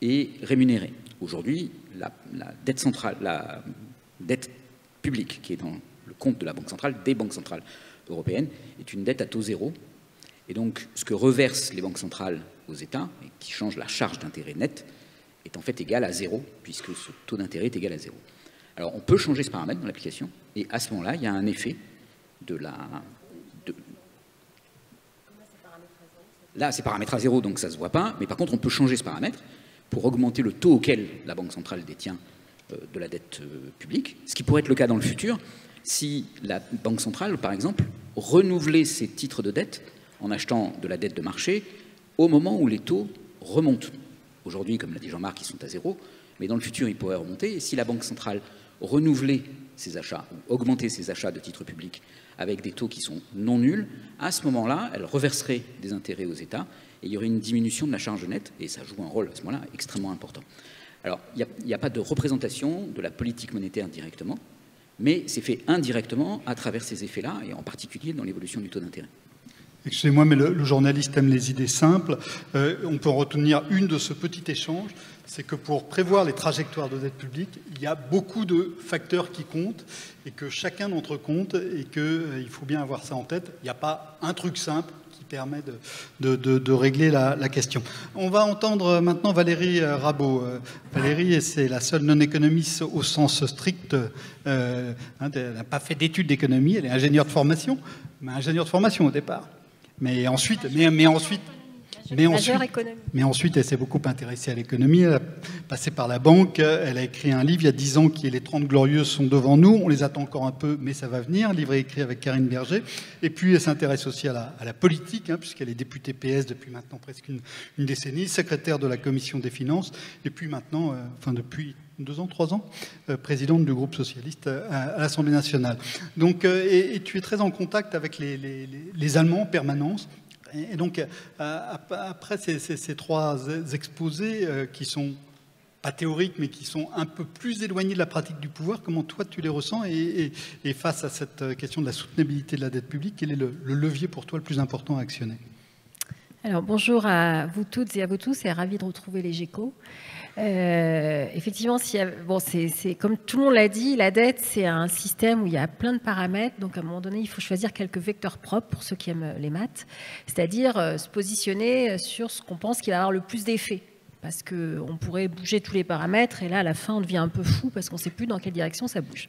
est rémunérée. Aujourd'hui, la dette publique qui est dans le compte de la Banque centrale, des banques centrales européennes, est une dette à taux zéro. Et donc, ce que reversent les banques centrales aux États, et qui change la charge d'intérêt nette, est en fait égal à zéro, puisque ce taux d'intérêt est égal à zéro. Alors, on peut changer ce paramètre dans l'application, et à ce moment-là, il y a un effet de la... Là, c'est paramètre à zéro, donc ça ne se voit pas. Mais par contre, on peut changer ce paramètre pour augmenter le taux auquel la Banque centrale détient de la dette publique. Ce qui pourrait être le cas dans le futur si la Banque centrale, par exemple, renouvelait ses titres de dette en achetant de la dette de marché au moment où les taux remontent. Aujourd'hui, comme l'a dit Jean-Marc, ils sont à zéro. Mais dans le futur, ils pourraient remonter. Et si la Banque centrale renouvelait ses achats ou augmentait ses achats de titres publics avec des taux qui sont non nuls, à ce moment-là, elle reverserait des intérêts aux États et il y aurait une diminution de la charge nette, et ça joue un rôle à ce moment-là extrêmement important. Alors, il n'y a pas de représentation de la politique monétaire directement, mais c'est fait indirectement à travers ces effets-là, et en particulier dans l'évolution du taux d'intérêt. Excusez-moi, mais le journaliste aime les idées simples. On peut en retenir une de ce petit échange, c'est que pour prévoir les trajectoires de dette publique, il y a beaucoup de facteurs qui comptent et que chacun d'entre eux compte et qu'il faut bien avoir ça en tête. Il n'y a pas un truc simple qui permet de régler la question. On va entendre maintenant Valérie Rabault. Valérie, c'est la seule non-économiste au sens strict. Elle n'a pas fait d'études d'économie, elle est ingénieure de formation, mais ingénieure de formation au départ. Mais ensuite, elle s'est beaucoup intéressée à l'économie. Elle a passé par la banque. Elle a écrit un livre il y a 10 ans qui est Les 30 Glorieuses sont devant nous. On les attend encore un peu, mais ça va venir. Un livre écrit avec Karine Berger. Et puis, elle s'intéresse aussi à la politique, puisqu'elle est députée PS depuis maintenant presque une décennie, secrétaire de la Commission des finances. Et puis maintenant, depuis 2 ans, 3 ans, présidente du groupe socialiste à l'Assemblée nationale. Donc, et tu es très en contact avec les Allemands en permanence. Et donc, après ces 3 exposés qui sont pas théoriques, mais qui sont un peu plus éloignés de la pratique du pouvoir, comment toi tu les ressens et face à cette question de la soutenabilité de la dette publique, quel est le levier pour toi le plus important à actionner? Alors bonjour à vous toutes et à vous tous, et ravi de retrouver les GECO. Effectivement, c'est comme tout le monde l'a dit, la dette, c'est un système où il y a plein de paramètres. Donc, à un moment donné, il faut choisir quelques vecteurs propres pour ceux qui aiment les maths, c'est-à-dire se positionner sur ce qu'on pense qu'il va avoir le plus d'effet. Parce qu'on pourrait bouger tous les paramètres, et là, à la fin, on devient un peu fou parce qu'on ne sait plus dans quelle direction ça bouge.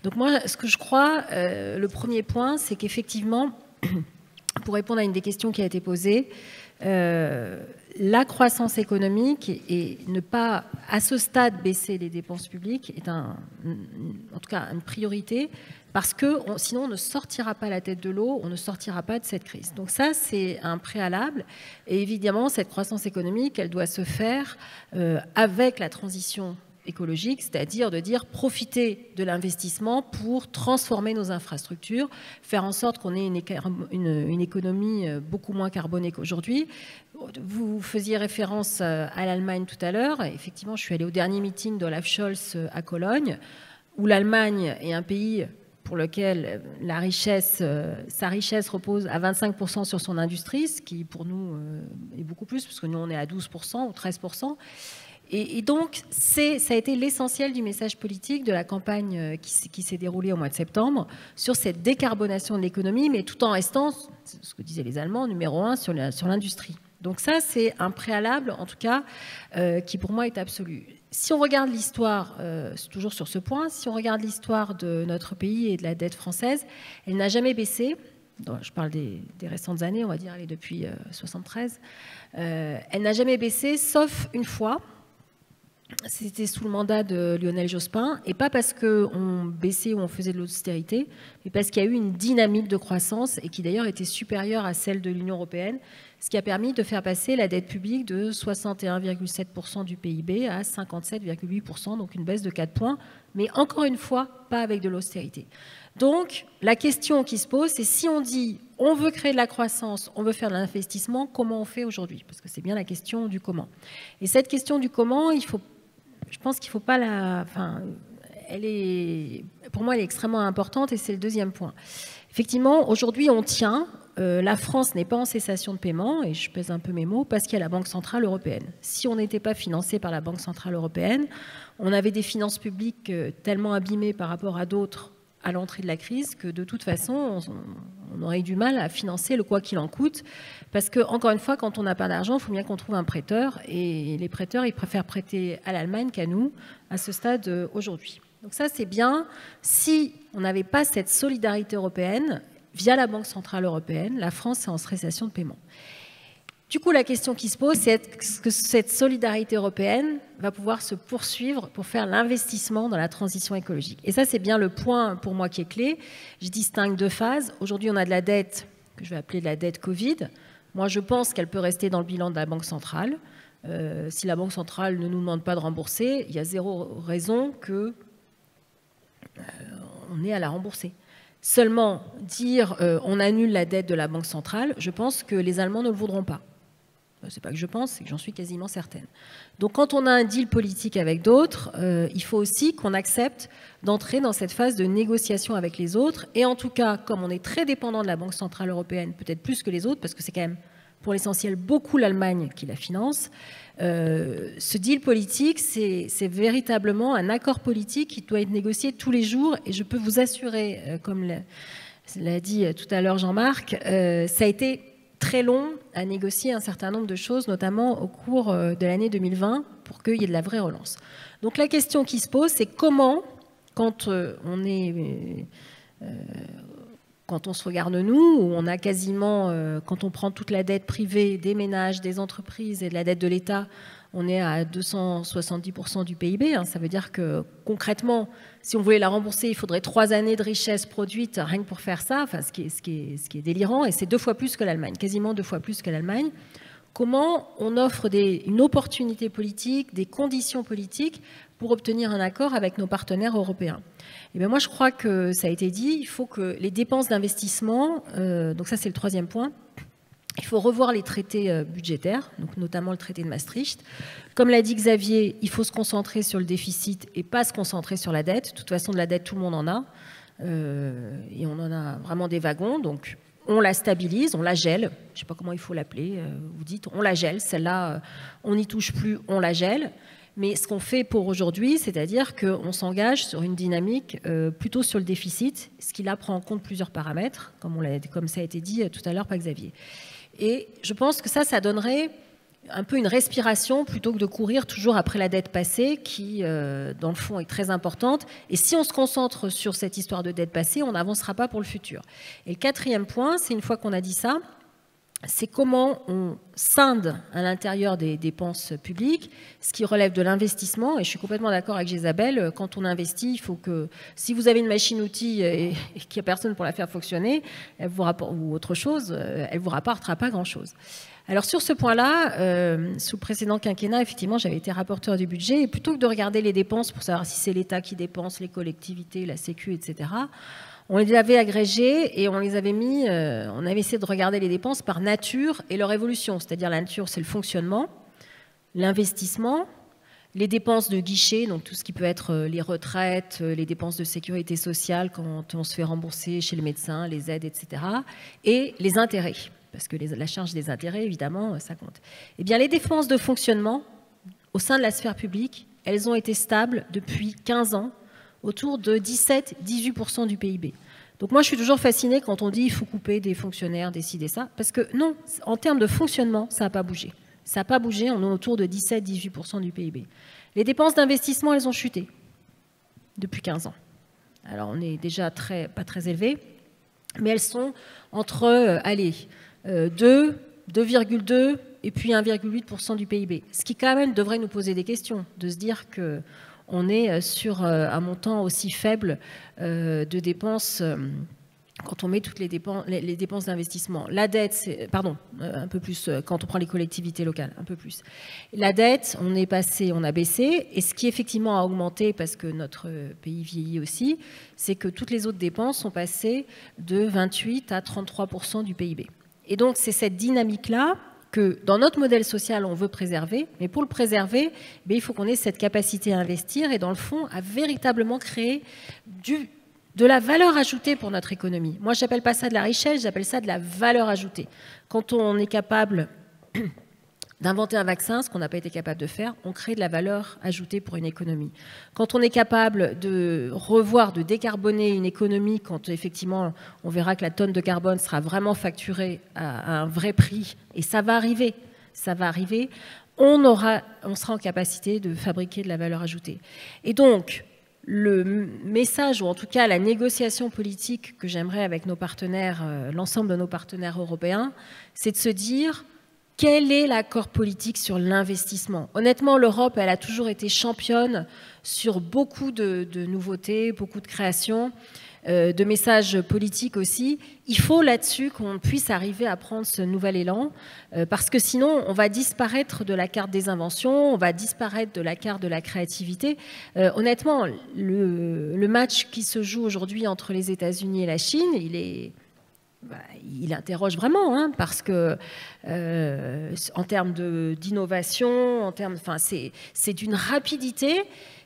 Donc, moi, ce que je crois, le premier point, c'est qu'effectivement, pour répondre à une des questions qui a été posée, la croissance économique et ne pas, à ce stade, baisser les dépenses publiques est en tout cas une priorité, parce que sinon on ne sortira pas la tête de l'eau, on ne sortira pas de cette crise. Donc ça, c'est un préalable. Et évidemment, cette croissance économique, elle doit se faire avec la transition écologique, c'est-à-dire de dire profiter de l'investissement pour transformer nos infrastructures, faire en sorte qu'on ait une économie beaucoup moins carbonée qu'aujourd'hui. Vous faisiez référence à l'Allemagne tout à l'heure. Effectivement, je suis allée au dernier meeting d'Olaf Scholz à Cologne, où l'Allemagne est un pays pour lequel sa richesse repose à 25% sur son industrie, ce qui pour nous est beaucoup plus, parce que nous on est à 12% ou 13%. Et donc, ça a été l'essentiel du message politique de la campagne qui s'est déroulée au mois de septembre sur cette décarbonation de l'économie, mais tout en restant, ce que disaient les Allemands, numéro 1 sur l'industrie. Donc ça, c'est un préalable, en tout cas, qui pour moi est absolu. Si on regarde l'histoire, toujours sur ce point, si on regarde l'histoire de notre pays et de la dette française, elle n'a jamais baissé. Je parle des récentes années, on va dire, depuis 1973. Elle n'a jamais baissé, sauf une fois. C'était sous le mandat de Lionel Jospin, et pas parce qu'on baissait ou on faisait de l'austérité, mais parce qu'il y a eu une dynamique de croissance, et qui d'ailleurs était supérieure à celle de l'Union européenne, ce qui a permis de faire passer la dette publique de 61,7% du PIB à 57,8%, donc une baisse de 4 points, mais encore une fois, pas avec de l'austérité. Donc, la question qui se pose, c'est si on dit on veut créer de la croissance, on veut faire de l'investissement, comment on fait aujourd'hui? Parce que c'est bien la question du comment. Et cette question du comment, je pense qu'il ne faut pas la... pour moi, elle est extrêmement importante, et c'est le deuxième point. Effectivement, aujourd'hui, on tient... la France n'est pas en cessation de paiement, et je pèse un peu mes mots, parce qu'il y a la Banque Centrale Européenne. Si on n'était pas financé par la Banque Centrale Européenne, on avait des finances publiques tellement abîmées par rapport à d'autres à l'entrée de la crise que de toute façon, on aurait eu du mal à financer le quoi qu'il en coûte. Parce que, encore une fois, quand on n'a pas d'argent, il faut bien qu'on trouve un prêteur. Et les prêteurs, ils préfèrent prêter à l'Allemagne qu'à nous, à ce stade aujourd'hui. Donc ça, c'est bien. Si on n'avait pas cette solidarité européenne, via la Banque Centrale Européenne, la France est en cessation de paiement. Du coup, la question qui se pose, c'est est-ce que cette solidarité européenne va pouvoir se poursuivre pour faire l'investissement dans la transition écologique? Et ça, c'est bien le point pour moi qui est clé. Je distingue 2 phases. Aujourd'hui, on a de la dette, que je vais appeler de la dette Covid. Moi, je pense qu'elle peut rester dans le bilan de la Banque centrale. Si la Banque centrale ne nous demande pas de rembourser, il y a 0 raison qu'on ait à la rembourser. Seulement, dire on annule la dette de la Banque centrale, je pense que les Allemands ne le voudront pas. C'est pas que je pense, c'est que j'en suis quasiment certaine. Donc quand on a un deal politique avec d'autres, il faut aussi qu'on accepte d'entrer dans cette phase de négociation avec les autres. Et en tout cas, comme on est très dépendant de la Banque Centrale Européenne, peut-être plus que les autres, parce que c'est quand même pour l'essentiel beaucoup l'Allemagne qui la finance, ce deal politique, c'est véritablement un accord politique qui doit être négocié tous les jours. Et je peux vous assurer, comme l'a dit tout à l'heure Jean-Marc, ça a été très long à négocier un certain nombre de choses, notamment au cours de l'année 2020, pour qu'il y ait de la vraie relance. Donc la question qui se pose, c'est comment, quand on se regarde nous, où on a quasiment, quand on prend toute la dette privée des ménages, des entreprises et de la dette de l'État, on est à 270% du PIB. Ça veut dire que concrètement, si on voulait la rembourser, il faudrait 3 années de richesse produite rien que pour faire ça, enfin, ce qui est délirant, et c'est 2 fois plus que l'Allemagne, quasiment 2 fois plus que l'Allemagne. Comment on offre une opportunité politique, des conditions politiques pour obtenir un accord avec nos partenaires européens? Et bien moi, je crois que ça a été dit, il faut que les dépenses d'investissement, donc ça c'est le 3e point, il faut revoir les traités budgétaires, donc notamment le traité de Maastricht. Comme l'a dit Xavier, il faut se concentrer sur le déficit et pas se concentrer sur la dette. De toute façon, de la dette, tout le monde en a. Et on en a vraiment des wagons. Donc, on la stabilise, on la gèle. Je ne sais pas comment il faut l'appeler. Vous dites, on la gèle. Celle-là, on n'y touche plus, on la gèle. Mais ce qu'on fait pour aujourd'hui, c'est-à-dire qu'on s'engage sur une dynamique plutôt sur le déficit, ce qui là prend en compte plusieurs paramètres, comme ça a été dit tout à l'heure par Xavier. Et je pense que ça donnerait un peu une respiration plutôt que de courir toujours après la dette passée qui, dans le fond, est très importante. Et si on se concentre sur cette histoire de dette passée, on n'avancera pas pour le futur. Et le 4e point, c'est une fois qu'on a dit ça, c'est comment on scinde à l'intérieur des dépenses publiques ce qui relève de l'investissement. Et je suis complètement d'accord avec Isabelle, quand on investit, il faut que, si vous avez une machine-outil et qu'il n'y a personne pour la faire fonctionner, ou autre chose, elle ne vous rapportera pas grand-chose. Alors sur ce point-là, sous le précédent quinquennat, effectivement, j'avais été rapporteur du budget, et plutôt que de regarder les dépenses pour savoir si c'est l'État qui dépense, les collectivités, la Sécu, etc., on les avait agrégés et on les avait mis, on avait essayé de regarder les dépenses par nature et leur évolution. C'est-à-dire la nature, c'est le fonctionnement, l'investissement, les dépenses de guichet, donc tout ce qui peut être les retraites, les dépenses de sécurité sociale quand on se fait rembourser chez le médecin, les aides, etc. Et les intérêts, parce que la charge des intérêts, évidemment, ça compte. Eh bien, les dépenses de fonctionnement au sein de la sphère publique, elles ont été stables depuis 15 ans, autour de 17-18% du PIB. Donc moi, je suis toujours fascinée quand on dit qu'il faut couper des fonctionnaires, décider ça, parce que non, en termes de fonctionnement, ça n'a pas bougé. Ça n'a pas bougé, on est autour de 17-18% du PIB. Les dépenses d'investissement, elles ont chuté depuis 15 ans. Alors on est déjà pas très élevé, mais elles sont entre, 2, 2,2 et puis 1,8% du PIB. Ce qui quand même devrait nous poser des questions, de se dire que on est sur un montant aussi faible de dépenses quand on met toutes les dépenses d'investissement. La dette, un peu plus quand on prend les collectivités locales, un peu plus. La dette, on a baissé, et ce qui effectivement a augmenté, parce que notre pays vieillit aussi, c'est que toutes les autres dépenses sont passées de 28 à 33% du PIB. Et donc c'est cette dynamique-là que dans notre modèle social, on veut préserver, mais pour le préserver, il faut qu'on ait cette capacité à investir et dans le fond, à véritablement créer de la valeur ajoutée pour notre économie. Moi, je n'appelle pas ça de la richesse, j'appelle ça de la valeur ajoutée. Quand on est capable d'inventer un vaccin, ce qu'on n'a pas été capable de faire, on crée de la valeur ajoutée pour une économie. Quand on est capable de revoir, de décarboner une économie, quand effectivement on verra que la tonne de carbone sera vraiment facturée à un vrai prix, et ça va arriver, on sera en capacité de fabriquer de la valeur ajoutée. Et donc, le message, ou en tout cas la négociation politique que j'aimerais avec nos partenaires, l'ensemble de nos partenaires européens, c'est de se dire: quel est l'accord politique sur l'investissement? Honnêtement, l'Europe, elle a toujours été championne sur beaucoup de nouveautés, beaucoup de créations, de messages politiques aussi. Il faut là-dessus qu'on puisse arriver à prendre ce nouvel élan, parce que sinon, on va disparaître de la carte des inventions, on va disparaître de la carte de la créativité. Honnêtement, le match qui se joue aujourd'hui entre les États-Unis et la Chine, il est il interroge vraiment, hein, parce que en termes d'innovation, c'est d'une rapidité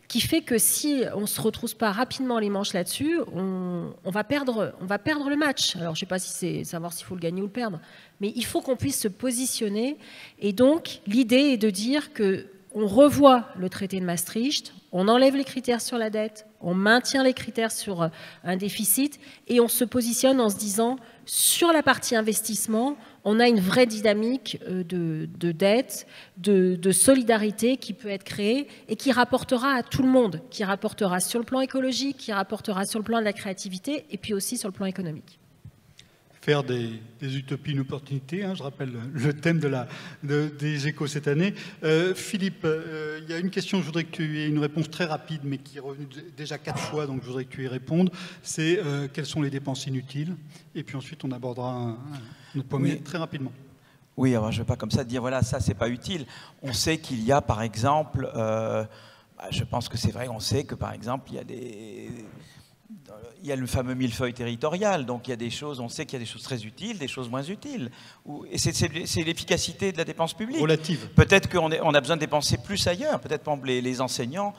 qui fait que si on ne se retrousse pas rapidement les manches là-dessus, on va perdre le match. Alors, je ne sais pas si c'est savoir s'il faut le gagner ou le perdre, mais il faut qu'on puisse se positionner. Et donc, l'idée est de dire qu'on revoit le traité de Maastricht, on enlève les critères sur la dette, on maintient les critères sur un déficit, et on se positionne en se disant, sur la partie investissement, on a une vraie dynamique de dette, de solidarité qui peut être créée et qui rapportera à tout le monde, qui rapportera sur le plan écologique, qui rapportera sur le plan de la créativité et puis aussi sur le plan économique. Faire des utopies une opportunité, hein, je rappelle le thème des échos cette année. Philippe, il y a une question, je voudrais que tu aies une réponse très rapide, mais qui est revenue déjà 4 fois, donc je voudrais que tu y répondes. C'est quelles sont les dépenses inutiles? Et puis ensuite, on abordera un autre point, mais très rapidement. Oui, alors je ne vais pas comme ça dire, voilà, ça, c'est pas utile. On sait qu'il y a, par exemple, je pense que c'est vrai, on sait que, par exemple, il y a le fameux millefeuille territorial, donc il y a des choses, on sait qu'il y a des choses très utiles, des choses moins utiles. Et c'est l'efficacité de la dépense publique. Relative. Peut-être qu'on a besoin de dépenser plus ailleurs. Peut-être, par exemple, les enseignants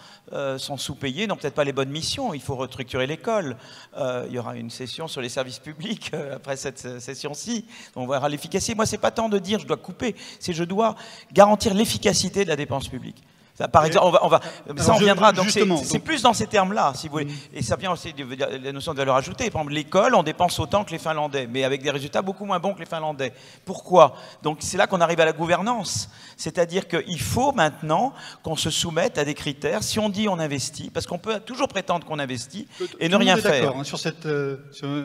sont sous-payés, n'ont peut-être pas les bonnes missions. Il faut restructurer l'école. Il y aura une session sur les services publics après cette session-ci. On verra l'efficacité. Moi, c'est pas tant de dire je dois couper, c'est je dois garantir l'efficacité de la dépense publique. Ça, par exemple, ça on reviendra. Donc c'est plus dans ces termes-là, si vous voulez. Et ça vient aussi de la notion de valeur ajoutée. Par exemple, l'école, on dépense autant que les Finlandais, mais avec des résultats beaucoup moins bons que les Finlandais. Pourquoi? Donc c'est là qu'on arrive à la gouvernance. C'est-à-dire qu'il faut maintenant qu'on se soumette à des critères. Si on dit on investit, parce qu'on peut toujours prétendre qu'on investit et ne rien faire. D'accord, hein, sur cette.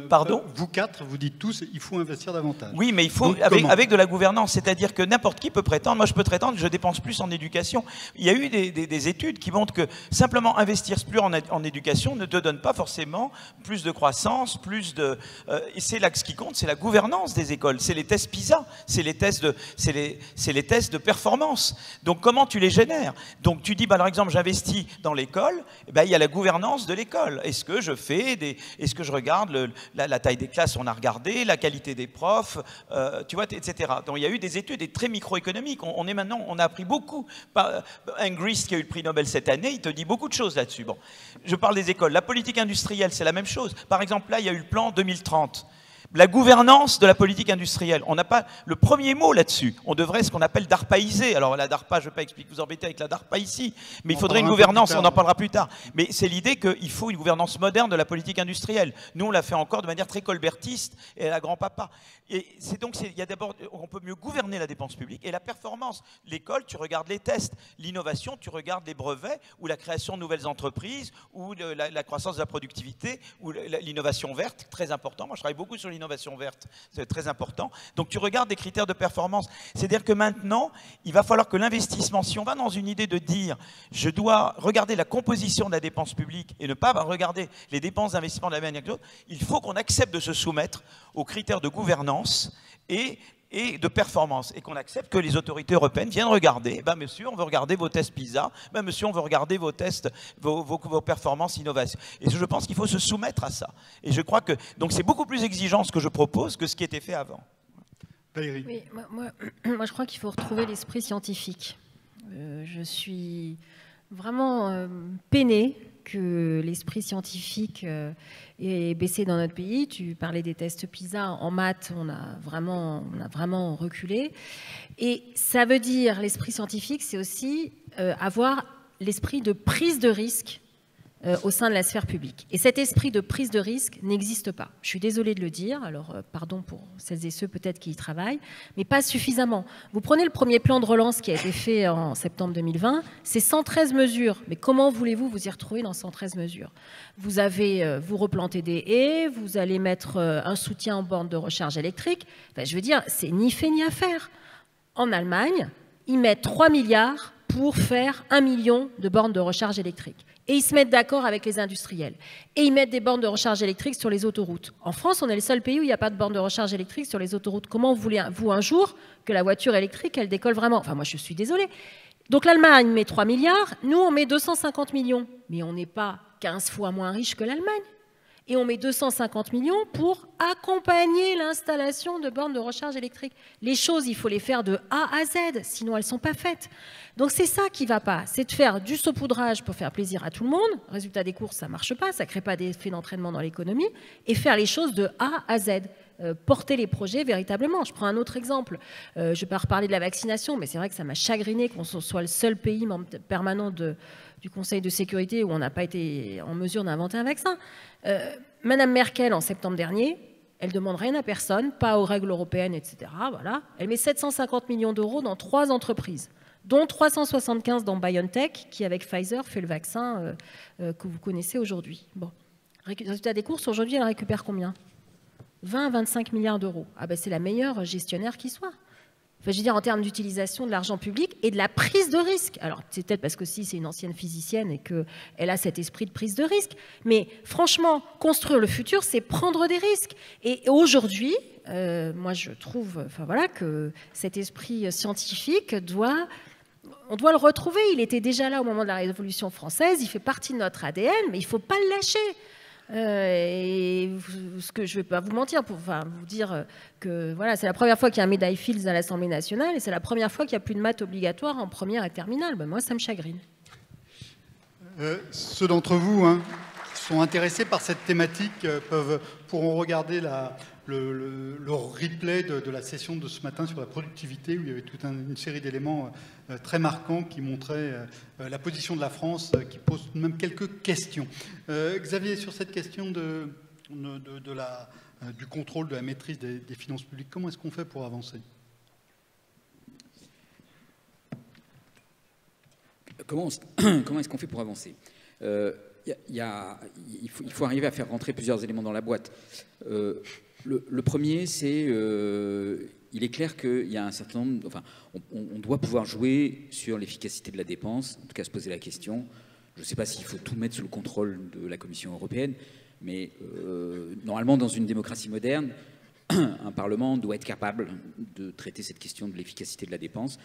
Pardon? Vous 4, vous dites tous, il faut investir davantage. Oui, mais il faut avec de la gouvernance. C'est-à-dire que n'importe qui peut prétendre. Moi, je peux prétendre que je dépense plus en éducation. Il y a eu des études qui montrent que simplement investir plus en éducation ne te donne pas forcément plus de croissance, plus de... et c'est là que ce qui compte, c'est la gouvernance des écoles, c'est les tests PISA, c'est les tests de performance. Donc comment tu les génères? Donc tu dis, par exemple, j'investis dans l'école, il y a la gouvernance de l'école. Est-ce que je est-ce que je regarde la taille des classes, on a regardé, la qualité des profs, tu vois, etc. Donc il y a eu des études très microéconomiques. On a appris beaucoup. Angrist, qui a eu le prix Nobel cette année, il te dit beaucoup de choses là-dessus. Bon, je parle des écoles. La politique industrielle, c'est la même chose. Par exemple, là, il y a eu le plan 2030. La gouvernance de la politique industrielle, on n'a pas le premier mot là-dessus. On devrait ce qu'on appelle DARPAiser. Alors la DARPA, je ne vais pas vous embêter avec la DARPA ici, mais il faudrait une gouvernance, on en parlera plus tard. Mais c'est l'idée qu'il faut une gouvernance moderne de la politique industrielle. Nous, on l'a fait encore de manière très colbertiste et à la grand-papa. Et c'est donc, il y a d'abord, on peut mieux gouverner la dépense publique et la performance. L'école, tu regardes les tests. L'innovation, tu regardes les brevets ou la création de nouvelles entreprises ou la croissance de la productivité ou l'innovation verte, très important. Moi, je travaille beaucoup sur l'innovation verte, c'est très important. Donc tu regardes des critères de performance. C'est-à-dire que maintenant, il va falloir que l'investissement, si on va dans une idée de dire je dois regarder la composition de la dépense publique et ne pas regarder les dépenses d'investissement de la manière que l'autre, il faut qu'on accepte de se soumettre aux critères de gouvernance et de performance, et qu'on accepte que les autorités européennes viennent regarder, monsieur, on veut regarder vos tests PISA, monsieur, on veut regarder vos tests, vos performances innovation. Et je pense qu'il faut se soumettre à ça. Et je crois que, donc c'est beaucoup plus exigeant ce que je propose que ce qui était fait avant. Valérie. Oui, moi, je crois qu'il faut retrouver l'esprit scientifique. Je suis vraiment peinée que l'esprit scientifique est baissé dans notre pays. Tu parlais des tests PISA. En maths, on a vraiment reculé. Et ça veut dire, l'esprit scientifique, c'est aussi avoir l'esprit de prise de risque au sein de la sphère publique. Et cet esprit de prise de risque n'existe pas. Je suis désolée de le dire, alors pardon pour celles et ceux peut-être qui y travaillent, mais pas suffisamment. Vous prenez le premier plan de relance qui a été fait en septembre 2020, c'est 113 mesures. Mais comment voulez-vous vous y retrouver dans 113 mesures? Vous replantez des haies, vous allez mettre un soutien en borne de recharge électrique. Enfin, je veux dire, c'est ni fait ni à faire. En Allemagne, ils mettent 3 milliards pour faire 1 million de bornes de recharge électrique. Et ils se mettent d'accord avec les industriels. Et ils mettent des bornes de recharge électrique sur les autoroutes. En France, on est le seul pays où il n'y a pas de bornes de recharge électrique sur les autoroutes. Comment voulez-vous un jour que la voiture électrique, elle décolle vraiment? Enfin, moi, je suis désolée. Donc l'Allemagne met 3 milliards, nous, on met 250 millions. Mais on n'est pas 15 fois moins riche que l'Allemagne. Et on met 250 millions pour accompagner l'installation de bornes de recharge électrique. Les choses, il faut les faire de A à Z, sinon elles ne sont pas faites. Donc c'est ça qui ne va pas, c'est de faire du saupoudrage pour faire plaisir à tout le monde. Résultat des courses, ça ne marche pas, ça ne crée pas d'effet d'entraînement dans l'économie. Et faire les choses de A à Z. Porter les projets véritablement. Je prends un autre exemple. Je ne vais pas reparler de la vaccination, mais c'est vrai que ça m'a chagriné qu'on soit le seul pays membre permanent du Conseil de sécurité où on n'a pas été en mesure d'inventer un vaccin. Madame Merkel, en septembre dernier, elle ne demande rien à personne, pas aux règles européennes, etc. Voilà. Elle met 750 millions d'euros dans 3 entreprises, dont 375 dans BioNTech, qui avec Pfizer fait le vaccin que vous connaissez aujourd'hui. Bon. Résultat des courses, aujourd'hui, elle récupère combien ? 20 à 25 milliards d'euros. Ah ben c'est la meilleure gestionnaire qui soit. Enfin, je veux dire, en termes d'utilisation de l'argent public et de la prise de risque. Alors, c'est peut-être parce que si c'est une ancienne physicienne et qu'elle a cet esprit de prise de risque. Mais franchement, construire le futur, c'est prendre des risques. Et aujourd'hui, moi, je trouve que cet esprit scientifique on doit le retrouver. Il était déjà là au moment de la Révolution française. Il fait partie de notre ADN, mais il ne faut pas le lâcher. Et ce que je ne vais pas vous mentir pour vous dire que voilà, c'est la première fois qu'il y a un médaille Fields à l'Assemblée nationale et c'est la première fois qu'il n'y a plus de maths obligatoire en première et terminale. Ben moi, ça me chagrine. Ceux d'entre vous qui sont intéressés par cette thématique pourront regarder le replay de la session de ce matin sur la productivité, où il y avait toute une série d'éléments très marquants qui montraient la position de la France, qui pose même quelques questions. Xavier, sur cette question du contrôle de la maîtrise des finances publiques, comment est-ce qu'on fait pour avancer ? Comment est-ce qu'on fait pour avancer ? Il faut arriver à faire rentrer plusieurs éléments dans la boîte. Le premier, c'est il est clair qu'il y a un certain nombre... Enfin, on doit pouvoir jouer sur l'efficacité de la dépense, en tout cas se poser la question. Je ne sais pas s'il faut tout mettre sous le contrôle de la Commission européenne, mais normalement, dans une démocratie moderne, un Parlement doit être capable de traiter cette question de l'efficacité de la dépense,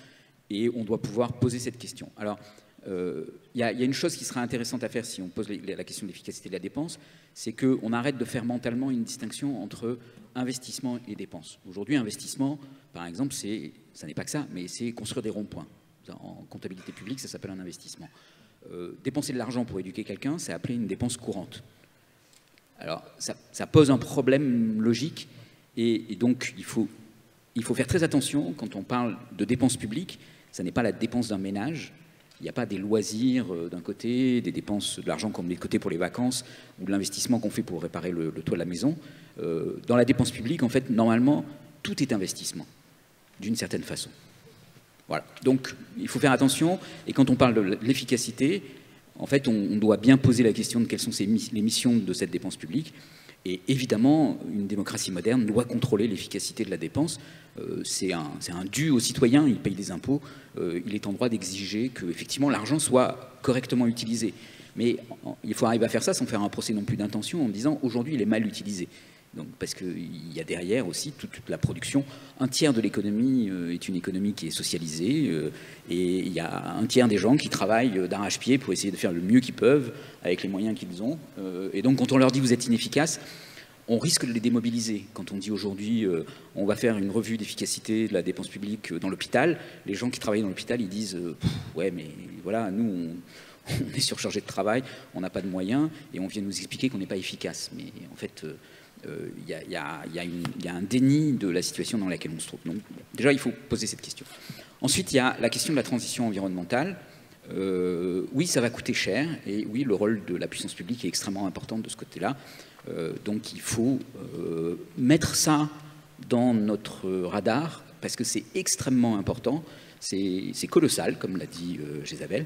et on doit pouvoir poser cette question. Alors, il y a une chose qui serait intéressante à faire si on pose la question de l'efficacité de la dépense, c'est qu'on arrête de faire mentalement une distinction entre investissement et dépense. Aujourd'hui, investissement, par exemple, ça n'est pas que ça, mais c'est construire des ronds-points. En comptabilité publique, ça s'appelle un investissement. Dépenser de l'argent pour éduquer quelqu'un, c'est appelé une dépense courante. Alors, ça pose un problème logique, et donc il faut faire très attention quand on parle de dépenses publiques. Ça n'est pas la dépense d'un ménage. Il n'y a pas des loisirs d'un côté, des dépenses de l'argent qu'on met de côté pour les vacances, ou de l'investissement qu'on fait pour réparer le toit de la maison. Dans la dépense publique, en fait, normalement, tout est investissement, d'une certaine façon. Voilà. Donc, il faut faire attention. Et quand on parle de l'efficacité, en fait, on doit bien poser la question de quelles sont les missions de cette dépense publique. Et évidemment, une démocratie moderne doit contrôler l'efficacité de la dépense. C'est un dû aux citoyens, ils payent des impôts. Il est en droit d'exiger que, effectivement, l'argent soit correctement utilisé. Mais il faut arriver à faire ça sans faire un procès non plus d'intention en disant aujourd'hui il est mal utilisé. Donc, parce qu'il y a derrière aussi toute la production. Un tiers de l'économie est une économie qui est socialisée et il y a un tiers des gens qui travaillent d'arrache-pied pour essayer de faire le mieux qu'ils peuvent avec les moyens qu'ils ont. Et donc quand on leur dit vous êtes inefficace, on risque de les démobiliser. Quand on dit aujourd'hui on va faire une revue d'efficacité de la dépense publique dans l'hôpital, les gens qui travaillent dans l'hôpital ils disent ouais mais voilà nous on est surchargé de travail, on n'a pas de moyens et on vient nous expliquer qu'on n'est pas efficace. Mais en fait il y a un déni de la situation dans laquelle on se trouve. Donc, déjà, il faut poser cette question. Ensuite, il y a la question de la transition environnementale. Oui, ça va coûter cher, et oui, le rôle de la puissance publique est extrêmement important de ce côté-là. Donc, il faut mettre ça dans notre radar, parce que c'est extrêmement important. C'est colossal, comme l'a dit Jézabel.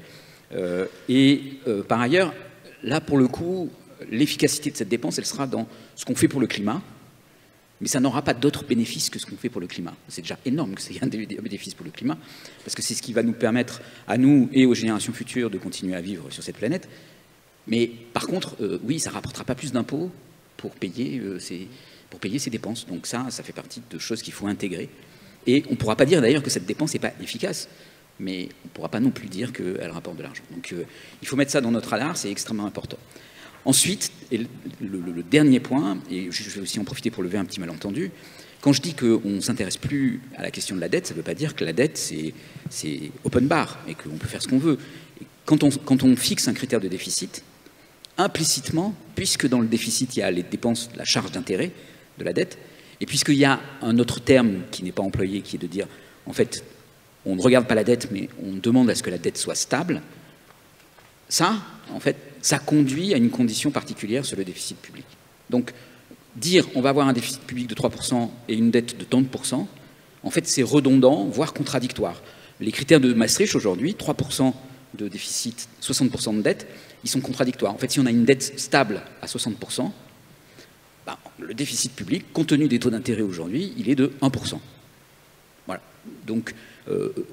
Par ailleurs, là, pour le coup, l'efficacité de cette dépense, elle sera dans ce qu'on fait pour le climat, mais ça n'aura pas d'autres bénéfices que ce qu'on fait pour le climat. C'est déjà énorme que c'est un des bénéfices pour le climat, parce que c'est ce qui va nous permettre, à nous et aux générations futures, de continuer à vivre sur cette planète. Mais par contre, oui, ça ne rapportera pas plus d'impôts pour payer ces dépenses. Donc ça fait partie de choses qu'il faut intégrer. Et on ne pourra pas dire d'ailleurs que cette dépense n'est pas efficace, mais on ne pourra pas non plus dire qu'elle rapporte de l'argent. Donc il faut mettre ça dans notre radar, c'est extrêmement important. Ensuite, et le dernier point, et je vais aussi en profiter pour lever un petit malentendu, quand je dis qu'on ne s'intéresse plus à la question de la dette, ça ne veut pas dire que la dette, c'est open bar et qu'on peut faire ce qu'on veut. Quand on fixe un critère de déficit, implicitement, puisque dans le déficit, il y a les dépenses, la charge d'intérêt de la dette, et puisqu'il y a un autre terme qui n'est pas employé, qui est de dire, en fait, on ne regarde pas la dette, mais on demande à ce que la dette soit stable, ça, en fait, ça conduit à une condition particulière sur le déficit public. Donc, dire on va avoir un déficit public de 3% et une dette de tant de pourcents, en fait, c'est redondant, voire contradictoire. Les critères de Maastricht aujourd'hui, 3% de déficit, 60% de dette, ils sont contradictoires. En fait, si on a une dette stable à 60%, ben, le déficit public, compte tenu des taux d'intérêt aujourd'hui, il est de 1%. Voilà. Donc,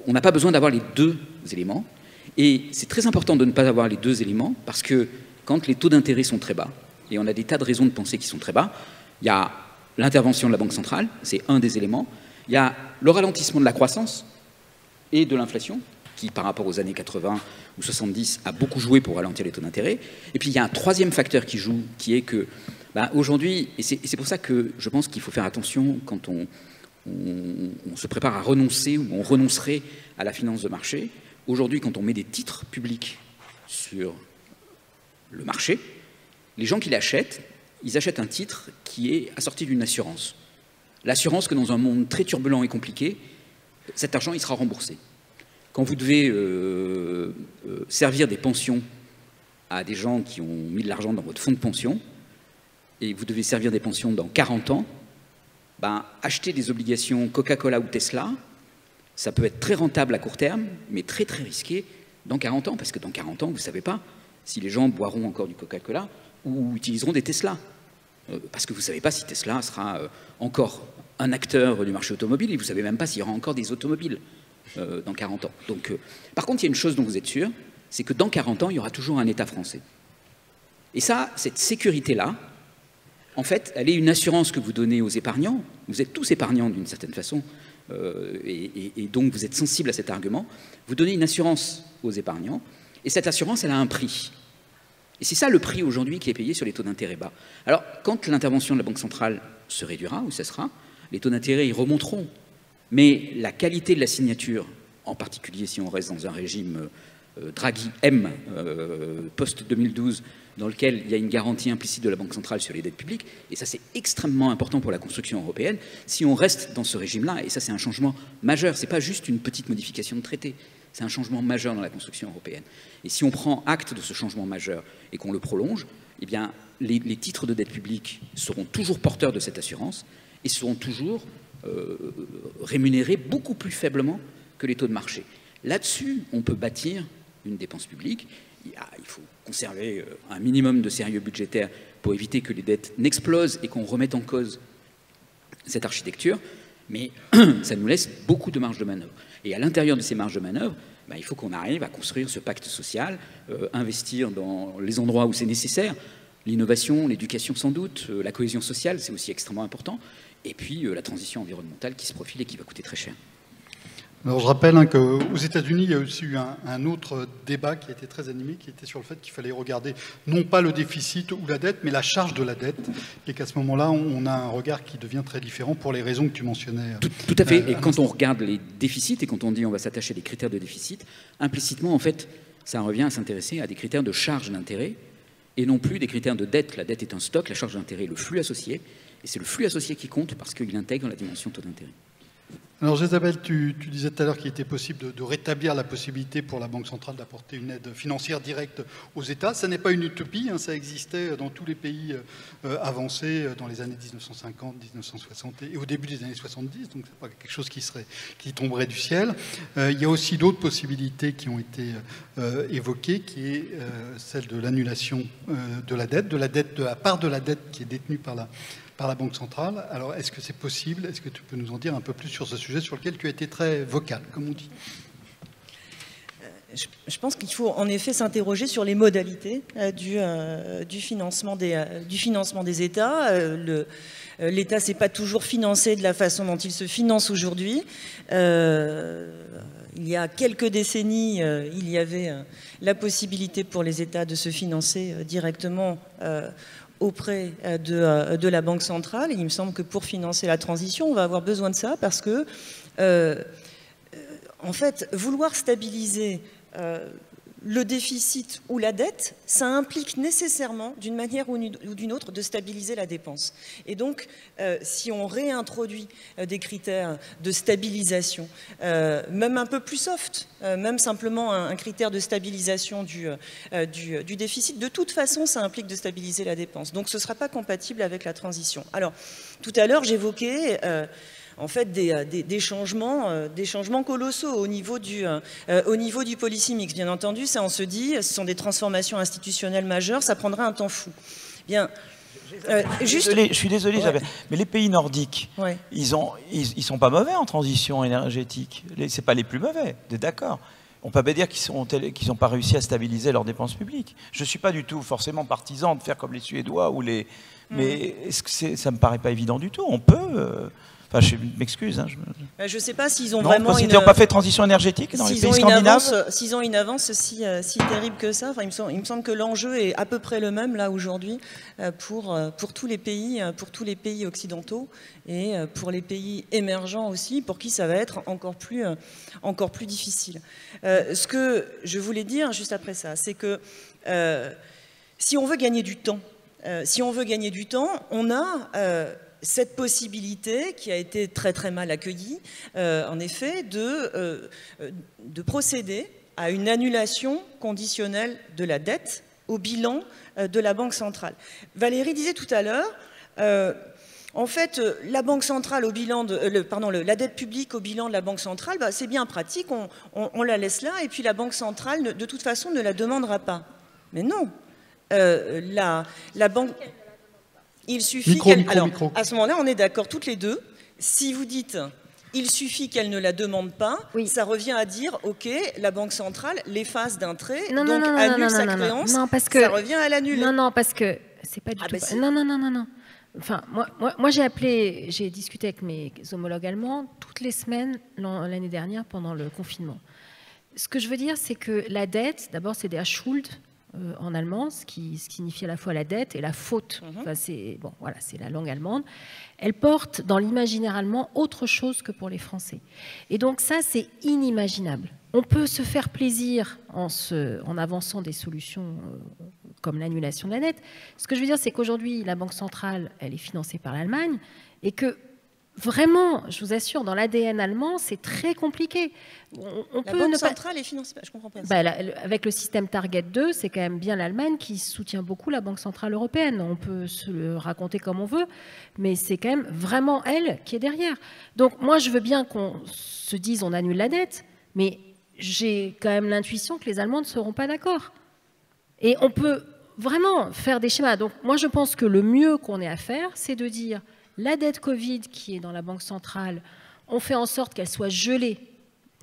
on n'a pas besoin d'avoir les deux éléments. Et c'est très important de ne pas avoir les deux éléments parce que quand les taux d'intérêt sont très bas, et on a des tas de raisons de penser qui sont très bas, il y a l'intervention de la Banque centrale, c'est un des éléments. Il y a le ralentissement de la croissance et de l'inflation, qui par rapport aux années 80 ou 70 a beaucoup joué pour ralentir les taux d'intérêt. Et puis il y a un troisième facteur qui joue, qui est que aujourd'hui, et c'est pour ça que je pense qu'il faut faire attention quand on se prépare à renoncer ou on renoncerait à la finance de marché. Aujourd'hui, quand on met des titres publics sur le marché, les gens qui l'achètent, ils achètent un titre qui est assorti d'une assurance. L'assurance que dans un monde très turbulent et compliqué, cet argent, il sera remboursé. Quand vous devez servir des pensions à des gens qui ont mis de l'argent dans votre fonds de pension, et vous devez servir des pensions dans 40 ans, ben, acheter des obligations Coca-Cola ou Tesla, ça peut être très rentable à court terme, mais très très risqué dans 40 ans, parce que dans 40 ans, vous ne savez pas si les gens boiront encore du Coca-Cola ou utiliseront des Tesla. Parce que vous ne savez pas si Tesla sera encore un acteur du marché automobile, et vous ne savez même pas s'il y aura encore des automobiles dans 40 ans. Donc, par contre, il y a une chose dont vous êtes sûr, c'est que dans 40 ans, il y aura toujours un État français. Et ça, cette sécurité-là, en fait, elle est une assurance que vous donnez aux épargnants. Vous êtes tous épargnants d'une certaine façon, et donc vous êtes sensible à cet argument. Vous donnez une assurance aux épargnants, et cette assurance, elle a un prix. Et c'est ça le prix aujourd'hui qui est payé sur les taux d'intérêt bas. Alors, quand l'intervention de la Banque centrale se réduira ou cessera, les taux d'intérêt, ils remonteront. Mais la qualité de la signature, en particulier si on reste dans un régime Draghi M, post-2012, dans lequel il y a une garantie implicite de la Banque centrale sur les dettes publiques, et ça c'est extrêmement important pour la construction européenne, si on reste dans ce régime-là, et ça c'est un changement majeur, c'est pas juste une petite modification de traité, c'est un changement majeur dans la construction européenne. Et si on prend acte de ce changement majeur et qu'on le prolonge, eh bien les titres de dette publique seront toujours porteurs de cette assurance et seront toujours rémunérés beaucoup plus faiblement que les taux de marché. Là-dessus, on peut bâtir une dépense publique. Il faut conserver un minimum de sérieux budgétaire pour éviter que les dettes n'explosent et qu'on remette en cause cette architecture, mais ça nous laisse beaucoup de marge de manœuvre. Et à l'intérieur de ces marges de manœuvre, il faut qu'on arrive à construire ce pacte social, investir dans les endroits où c'est nécessaire, l'innovation, l'éducation sans doute, la cohésion sociale, c'est aussi extrêmement important, et puis la transition environnementale qui se profile et qui va coûter très cher. Alors je rappelle qu'aux États-Unis, il y a aussi eu un autre débat qui a été très animé, qui était sur le fait qu'il fallait regarder non pas le déficit ou la dette, mais la charge de la dette, et qu'à ce moment-là, on a un regard qui devient très différent pour les raisons que tu mentionnais. Tout à fait, et quand on regarde les déficits, et quand on dit on va s'attacher à des critères de déficit, implicitement, en fait, ça revient à s'intéresser à des critères de charge d'intérêt, et non plus des critères de dette. La dette est un stock, la charge d'intérêt est le flux associé, et c'est le flux associé qui compte parce qu'il intègre la dimension taux d'intérêt. Alors, Isabelle, tu disais tout à l'heure qu'il était possible de rétablir la possibilité pour la Banque centrale d'apporter une aide financière directe aux États. Ça n'est pas une utopie, hein, ça existait dans tous les pays avancés dans les années 1950, 1960 et au début des années 70, donc c'est pas quelque chose qui tomberait du ciel. Il y a aussi d'autres possibilités qui ont été évoquées, qui est celle de l'annulation de la dette, de la part de la dette qui est détenue par la Banque centrale. Alors, est-ce que c'est possible? Est-ce que tu peux nous en dire un peu plus sur ce sujet sur lequel tu as été très vocal, comme on dit? Je pense qu'il faut en effet s'interroger sur les modalités du financement des États. l'État ne s'est pas toujours financé de la façon dont il se finance aujourd'hui. Il y a quelques décennies, il y avait la possibilité pour les États de se financer directement auprès de la Banque centrale. Et il me semble que pour financer la transition, on va avoir besoin de ça parce que, en fait, vouloir stabiliser le déficit ou la dette, ça implique nécessairement, d'une manière ou d'une autre, de stabiliser la dépense. Et donc, si on réintroduit des critères de stabilisation, même un peu plus soft, même simplement un critère de stabilisation du déficit, de toute façon, ça implique de stabiliser la dépense. Donc, ce ne sera pas compatible avec la transition. Alors, tout à l'heure, j'évoquais en fait des changements colossaux au niveau du policy mix. Bien entendu, ça on se dit, ce sont des transformations institutionnelles majeures, ça prendra un temps fou. Bien. Je suis désolé, ouais. Mais les pays nordiques, ouais. ils sont pas mauvais en transition énergétique. C'est pas les plus mauvais, d'accord. On peut pas dire qu'ils n'ont pas réussi à stabiliser leurs dépenses publiques. Je ne suis pas du tout forcément partisan de faire comme les Suédois ou les... Mais ça me paraît pas évident du tout. On peut... Enfin, je m'excuse. Hein, je ne sais pas s'ils ont vraiment parce qu'ils n'ont pas fait de transition énergétique dans les pays scandinaves. S'ils ont une avance si terrible que ça, enfin, il me semble que l'enjeu est à peu près le même là aujourd'hui pour tous les pays occidentaux et pour les pays émergents aussi, pour qui ça va être encore plus difficile. Ce que je voulais dire juste après ça, c'est que si on veut gagner du temps, on a cette possibilité qui a été très très mal accueillie, en effet, de procéder à une annulation conditionnelle de la dette au bilan de la Banque centrale. Valérie disait tout à l'heure, en fait, la Banque centrale au bilan la dette publique au bilan de la Banque centrale, bah, c'est bien pratique, on la laisse là, et puis la Banque centrale, de toute façon, ne la demandera pas. Mais non, la Banque... Il suffit qu'elle... Alors, à ce moment-là, on est d'accord toutes les deux. Si vous dites il suffit qu'elle ne la demande pas, oui. Ça revient à dire ok, la Banque centrale l'efface d'un trait, annule sa créance. Non, parce que ça revient à l'annuler. Non, parce que c'est pas du tout. Si. Non. Enfin, moi j'ai discuté avec mes homologues allemands toutes les semaines l'année dernière pendant le confinement. Ce que je veux dire, c'est que la dette, d'abord, c'est der Schuld. En allemand, ce qui signifie à la fois la dette et la faute. Enfin, c'est la langue allemande. Elle porte dans l'imaginaire allemand autre chose que pour les Français. Et donc ça, c'est inimaginable. On peut se faire plaisir en avançant des solutions comme l'annulation de la dette. Ce que je veux dire, c'est qu'aujourd'hui, la Banque centrale, elle est financée par l'Allemagne et que vraiment, je vous assure, dans l'ADN allemand, c'est très compliqué. La Banque centrale est financée, je comprends pas. Avec le système Target 2, c'est quand même bien l'Allemagne qui soutient beaucoup la Banque centrale européenne. On peut se le raconter comme on veut, mais c'est quand même vraiment elle qui est derrière. Donc moi, je veux bien qu'on se dise on annule la dette, mais j'ai quand même l'intuition que les Allemands ne seront pas d'accord. Et on peut vraiment faire des schémas. Donc moi, je pense que le mieux qu'on ait à faire, c'est de dire la dette Covid qui est dans la Banque centrale, on fait en sorte qu'elle soit gelée.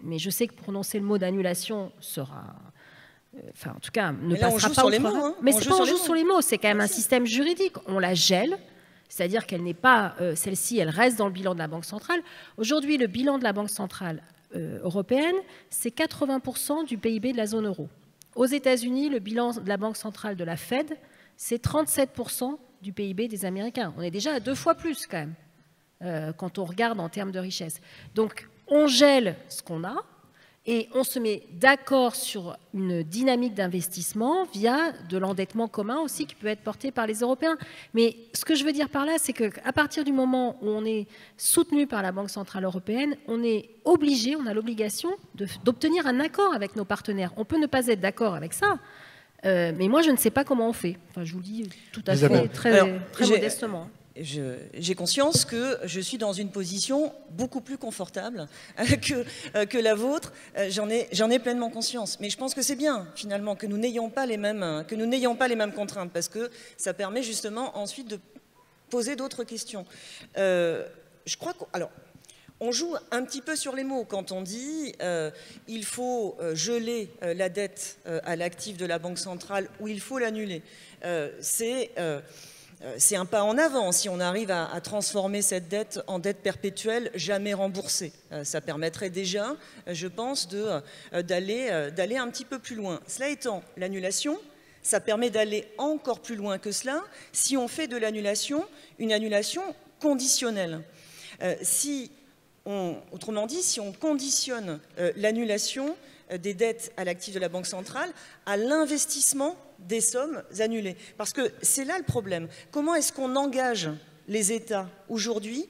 Mais je sais que prononcer le mot d'annulation sera... Enfin, en tout cas, ne passera pas outre. Hein. Mais c'est pas on joue sur les mots, c'est quand même un système juridique. On la gèle, c'est-à-dire qu'elle n'est pas... celle-ci, elle reste dans le bilan de la Banque centrale. Aujourd'hui, le bilan de la Banque centrale européenne, c'est 80% du PIB de la zone euro. Aux États-Unis, le bilan de la Banque centrale de la Fed, c'est 37% du PIB des Américains. On est déjà à 2 fois plus quand même, quand on regarde en termes de richesse. Donc, on gèle ce qu'on a et on se met d'accord sur une dynamique d'investissement via de l'endettement commun aussi qui peut être porté par les Européens. Mais ce que je veux dire par là, c'est qu'à partir du moment où on est soutenu par la Banque centrale européenne, on est obligé, on a l'obligation d'obtenir un accord avec nos partenaires. On peut ne pas être d'accord avec ça, mais moi, je ne sais pas comment on fait. Enfin, je vous le dis tout à fait, très modestement. J'ai conscience que je suis dans une position beaucoup plus confortable que la vôtre. J'en ai pleinement conscience. Mais je pense que c'est bien, finalement, que nous n'ayons pas les mêmes contraintes, parce que ça permet justement ensuite de poser d'autres questions. Je crois on joue un petit peu sur les mots quand on dit il faut geler la dette à l'actif de la Banque centrale ou il faut l'annuler. c'est un pas en avant si on arrive à transformer cette dette en dette perpétuelle jamais remboursée. Ça permettrait déjà, je pense, d'aller un petit peu plus loin. Cela étant, l'annulation, ça permet d'aller encore plus loin que cela si on fait de l'annulation une annulation conditionnelle. Autrement dit, si on conditionne l'annulation des dettes à l'actif de la Banque centrale à l'investissement des sommes annulées. Parce que c'est là le problème. Comment est-ce qu'on engage les États aujourd'hui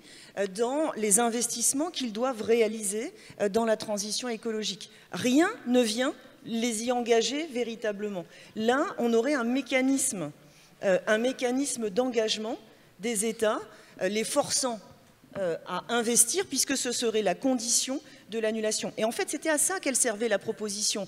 dans les investissements qu'ils doivent réaliser dans la transition écologique? Rien ne vient les y engager véritablement. Là, on aurait un mécanisme d'engagement des États, les forçant à investir, puisque ce serait la condition de l'annulation. Et en fait, c'était à ça qu'elle servait, la proposition.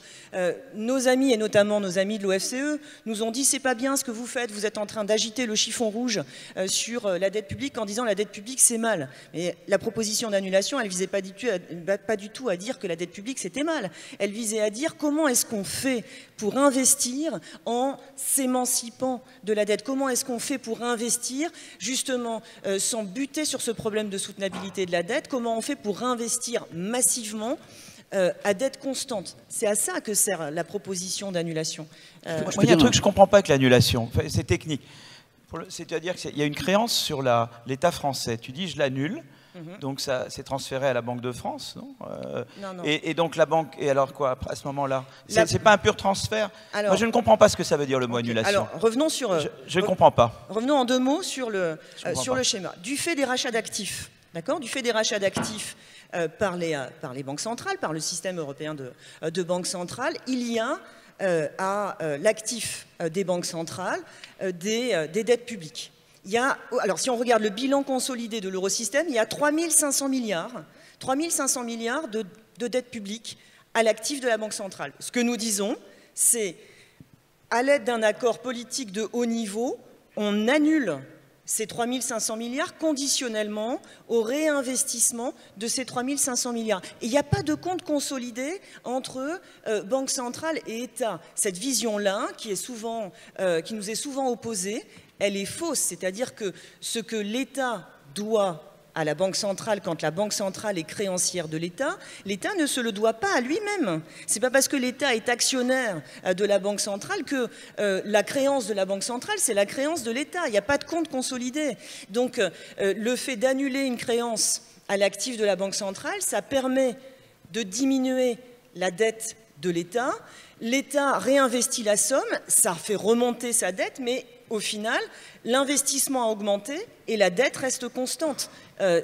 Nos amis, et notamment nos amis de l'OFCE, nous ont dit « c'est pas bien ce que vous faites, vous êtes en train d'agiter le chiffon rouge sur la dette publique en disant la dette publique c'est mal ». Mais la proposition d'annulation, elle visait pas du tout à dire que la dette publique c'était mal. Elle visait à dire comment est-ce qu'on fait pour investir en s'émancipant de la dette. Comment est-ce qu'on fait pour investir justement sans buter sur ce problème de soutenabilité de la dette? Comment on fait pour investir massivement à dette constante? C'est à ça que sert la proposition d'annulation. Moi, il y a un truc que je ne comprends pas avec l'annulation, c'est technique. C'est-à-dire qu'il y a une créance sur l'État français. Tu dis je l'annule, donc ça c'est transféré à la Banque de France, non, non. Et donc la banque, et alors quoi à ce moment-là? C'est pas un pur transfert? Alors, moi je ne comprends pas ce que ça veut dire le mot annulation. Alors revenons sur... je ne comprends pas. Revenons en 2 mots sur le schéma. Du fait des rachats d'actifs, d'accord? Du fait des rachats d'actifs par les banques centrales, par le système européen de banques centrales, il y a à l'actif des banques centrales des dettes publiques. Alors si on regarde le bilan consolidé de l'eurosystème, il y a 3500 milliards de dettes publiques à l'actif de la Banque centrale. Ce que nous disons, c'est à l'aide d'un accord politique de haut niveau, on annule ces 3500 milliards conditionnellement au réinvestissement de ces 3500 milliards. Et il n'y a pas de compte consolidé entre Banque centrale et État. Cette vision-là, qui nous est souvent opposée, elle est fausse. C'est-à-dire que ce que l'État doit à la Banque centrale, quand la Banque centrale est créancière de l'État, l'État ne se le doit pas à lui-même. Ce n'est pas parce que l'État est actionnaire de la Banque centrale que la créance de la Banque centrale, c'est la créance de l'État. Il n'y a pas de compte consolidé. Donc, le fait d'annuler une créance à l'actif de la Banque centrale, ça permet de diminuer la dette de l'État. L'État réinvestit la somme, ça fait remonter sa dette, mais au final, l'investissement a augmenté et la dette reste constante.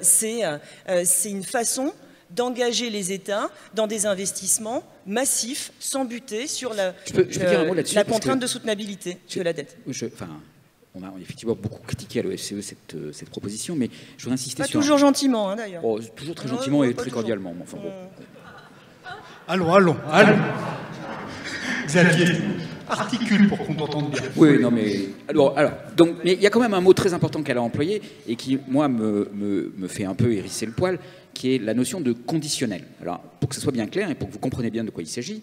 C'est une façon d'engager les États dans des investissements massifs, sans buter sur la contrainte de soutenabilité de la dette. On a effectivement beaucoup critiqué à l'OFCE cette proposition, mais je voudrais insister sur... Pas toujours gentiment, hein, d'ailleurs. Oh, toujours très gentiment et très cordialement. Enfin, bon. Allons. Xavier, articule pour qu'on t'entende bien. Oui, non, mais... mais il y a quand même un mot très important qu'elle a employé et qui, moi, me fait un peu hérisser le poil, qui est la notion de conditionnel. Alors, pour que ce soit bien clair et pour que vous compreniez bien de quoi il s'agit,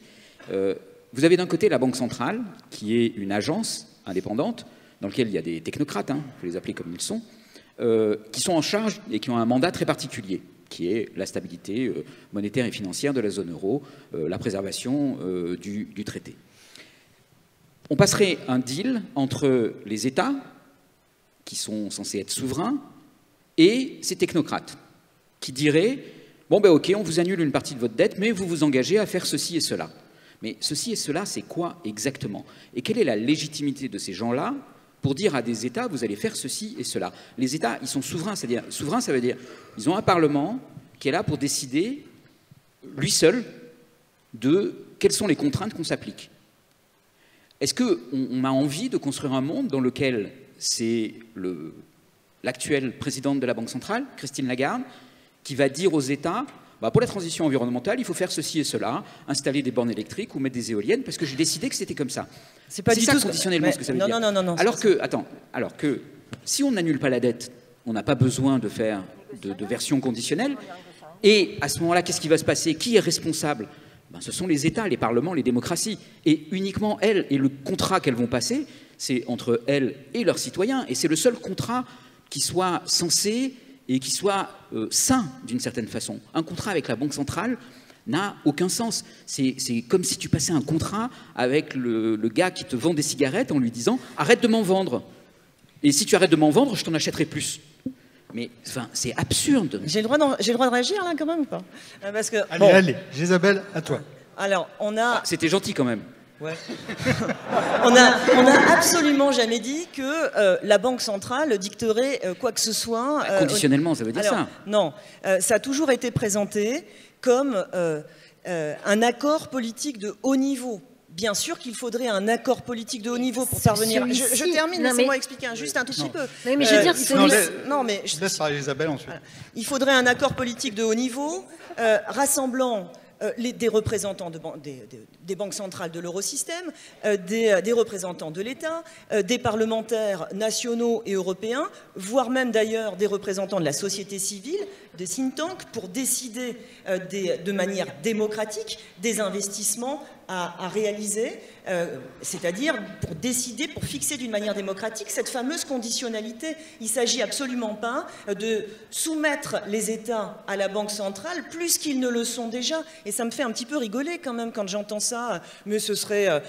vous avez d'un côté la Banque centrale, qui est une agence indépendante, dans laquelle il y a des technocrates, il faut les appeler comme ils sont, qui sont en charge et qui ont un mandat très particulier, qui est la stabilité monétaire et financière de la zone euro, la préservation du traité. On passerait un deal entre les États, qui sont censés être souverains, et ces technocrates, qui diraient « Bon, ben ok, on vous annule une partie de votre dette, mais vous vous engagez à faire ceci et cela. » Mais ceci et cela, c'est quoi exactement? Et quelle est la légitimité de ces gens-là pour dire à des États, vous allez faire ceci et cela? Les États, ils sont souverains, c'est-à-dire, souverain, ça veut dire, ils ont un Parlement qui est là pour décider, lui seul, de quelles sont les contraintes qu'on s'applique. Est-ce qu'on a envie de construire un monde dans lequel c'est l'actuelle présidente de la Banque centrale, Christine Lagarde, qui va dire aux États, pour la transition environnementale, il faut faire ceci et cela, installer des bornes électriques ou mettre des éoliennes, parce que j'ai décidé que c'était comme ça. C'est pas du tout conditionnellement ce que ça veut dire. Non. Alors que si on n'annule pas la dette, on n'a pas besoin de faire de version conditionnelle. Et à ce moment-là, qu'est-ce qui va se passer? Qui est responsable ben, ce sont les États, les parlements, les démocraties. Et uniquement elles, et le contrat qu'elles vont passer, c'est entre elles et leurs citoyens. Et c'est le seul contrat qui soit censé et qui soit sain d'une certaine façon. Un contrat avec la Banque centrale n'a aucun sens. C'est comme si tu passais un contrat avec le gars qui te vend des cigarettes en lui disant « arrête de m'en vendre. Et si tu arrêtes de m'en vendre, je t'en achèterai plus. » Mais enfin, c'est absurde. J'ai le droit de réagir là quand même ou pas? Parce que, allez, bon, allez, Isabelle, à toi. alors, on a... C'était gentil quand même. Ouais. on a absolument jamais dit que la Banque centrale dicterait quoi que ce soit. Conditionnellement, ça veut dire ça. Non, ça a toujours été présenté comme un accord politique de haut niveau. Bien sûr qu'il faudrait un accord politique de haut niveau pour parvenir. Je termine, laissez-moi expliquer juste un tout petit peu. Oui, mais je veux dire, je laisse parler Isabelle ensuite. Il faudrait un accord politique de haut niveau rassemblant des représentants des banques centrales de l'eurosystème, des représentants de l'État, des parlementaires nationaux et européens, voire même d'ailleurs des représentants de la société civile, des think tanks, pour décider de manière démocratique des investissements à réaliser, c'est-à-dire pour décider, pour fixer d'une manière démocratique cette fameuse conditionnalité. Il ne s'agit absolument pas de soumettre les États à la Banque centrale plus qu'ils ne le sont déjà. Et ça me fait un petit peu rigoler quand même quand j'entends ça, mais ce serait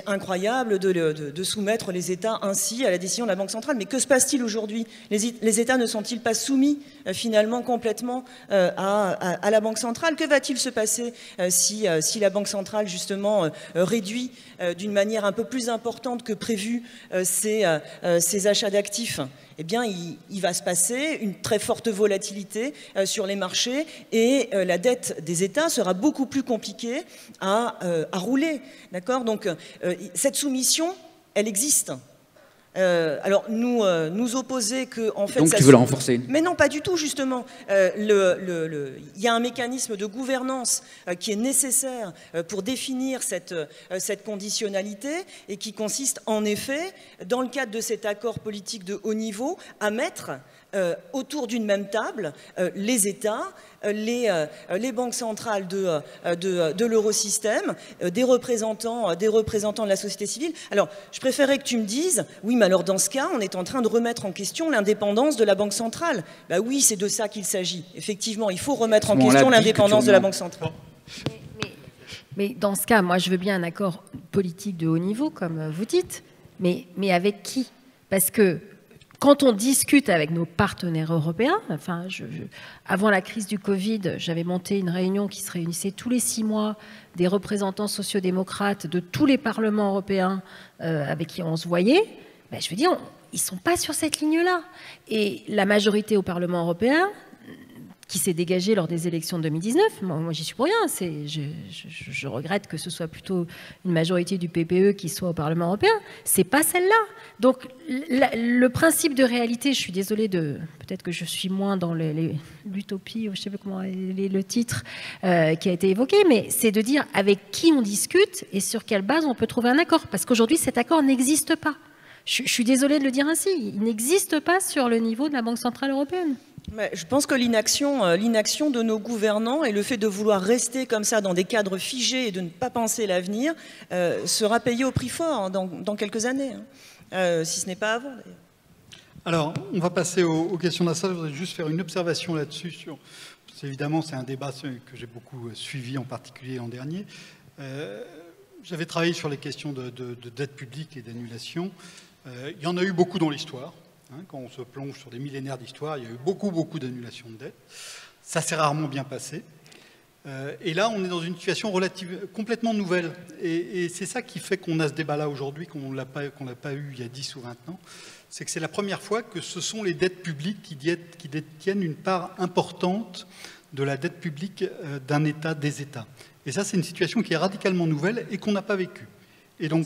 incroyable de soumettre les États ainsi à la décision de la Banque centrale. Mais que se passe-t-il aujourd'hui? Les États ne sont-ils pas soumis finalement complètement à la Banque centrale? Que va-t-il se passer si la Banque centrale justement réduit d'une manière un peu plus importante que prévu ses achats d'actifs? Eh bien, il va se passer une très forte volatilité sur les marchés et la dette des États sera beaucoup plus compliquée à rouler. D'accord? Donc, cette soumission, elle existe. Alors, nous opposer que... En fait, donc, tu veux la renforcer? Mais non, pas du tout, justement. Il y a un mécanisme de gouvernance qui est nécessaire pour définir cette conditionnalité et qui consiste, en effet, dans le cadre de cet accord politique de haut niveau, à mettre autour d'une même table les États, les banques centrales de l'eurosystème, des représentants de la société civile. Alors, je préférerais que tu me dises, oui, mais alors dans ce cas, on est en train de remettre en question l'indépendance de la Banque centrale. Ben oui, c'est de ça qu'il s'agit. Effectivement, il faut remettre en question l'indépendance de la Banque centrale. Mais dans ce cas, moi, je veux bien un accord politique de haut niveau, comme vous dites, mais avec qui? Parce que quand on discute avec nos partenaires européens, enfin, avant la crise du Covid, j'avais monté une réunion qui se réunissait tous les 6 mois des représentants sociodémocrates de tous les parlements européens avec qui on se voyait. Ben, je veux dire, ils ne sont pas sur cette ligne-là. Et la majorité au Parlement européen, qui s'est dégagée lors des élections de 2019, moi j'y suis pour rien. Je regrette que ce soit plutôt une majorité du PPE qui soit au Parlement européen. C'est pas celle-là. Donc le principe de réalité, je suis désolée peut-être que je suis moins dans l'utopie, ou je sais pas comment le titre qui a été évoqué, mais c'est de dire avec qui on discute et sur quelle base on peut trouver un accord. Parce qu'aujourd'hui cet accord n'existe pas. Je suis désolée de le dire ainsi. Il n'existe pas sur le niveau de la Banque centrale européenne. Mais je pense que l'inaction de nos gouvernants et le fait de vouloir rester comme ça dans des cadres figés et de ne pas penser l'avenir sera payé au prix fort hein, dans quelques années, hein, si ce n'est pas avant d'ailleurs. Alors, on va passer aux questions de la salle. Je voudrais juste faire une observation là-dessus. Évidemment, c'est un débat que j'ai beaucoup suivi, en particulier l'an dernier. J'avais travaillé sur les questions de dette publique et d'annulation. Il y en a eu beaucoup dans l'histoire. Quand on se plonge sur des millénaires d'histoire, il y a eu beaucoup d'annulations de dettes. Ça s'est rarement bien passé. Et là, on est dans une situation complètement nouvelle. Et c'est ça qui fait qu'on a ce débat-là aujourd'hui, qu'on l'a pas eu il y a 10 ou 20 ans. C'est que c'est la première fois que ce sont les dettes publiques qui détiennent une part importante de la dette publique d'un État, des États. Et ça, c'est une situation qui est radicalement nouvelle et qu'on n'a pas vécue. Et donc,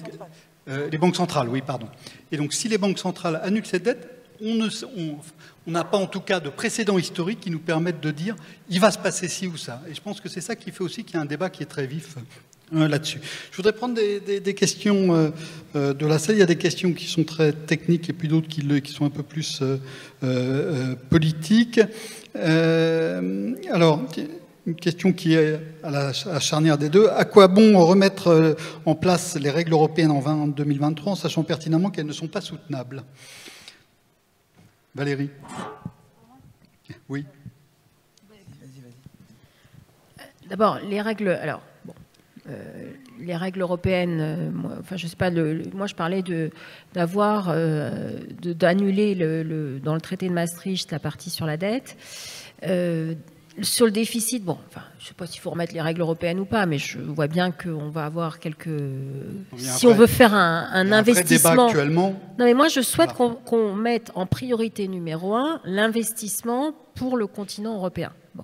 les banques centrales, oui, pardon. Et donc, si les banques centrales annulent cette dette, on n'a pas en tout cas de précédents historiques qui nous permettent de dire il va se passer ci ou ça. Et je pense que c'est ça qui fait aussi qu'il y a un débat qui est très vif là-dessus. Je voudrais prendre des questions de la salle. Il y a des questions qui sont très techniques et puis d'autres qui sont un peu plus politiques. Alors, une question qui est à la charnière des deux. À quoi bon remettre en place les règles européennes en 2023 en sachant pertinemment qu'elles ne sont pas soutenables? Valérie? Oui. D'abord, les règles. Alors, bon, les règles européennes. Enfin, je sais pas. Moi, je parlais d'annuler dans le traité de Maastricht la partie sur la dette. Sur le déficit, bon, enfin, je ne sais pas s'il faut remettre les règles européennes ou pas, mais je vois bien qu'on va avoir quelques. Si on veut faire un investissement. Débat actuellement. Non, mais moi, je souhaite qu'on mette en priorité numéro 1 l'investissement pour le continent européen. Bon.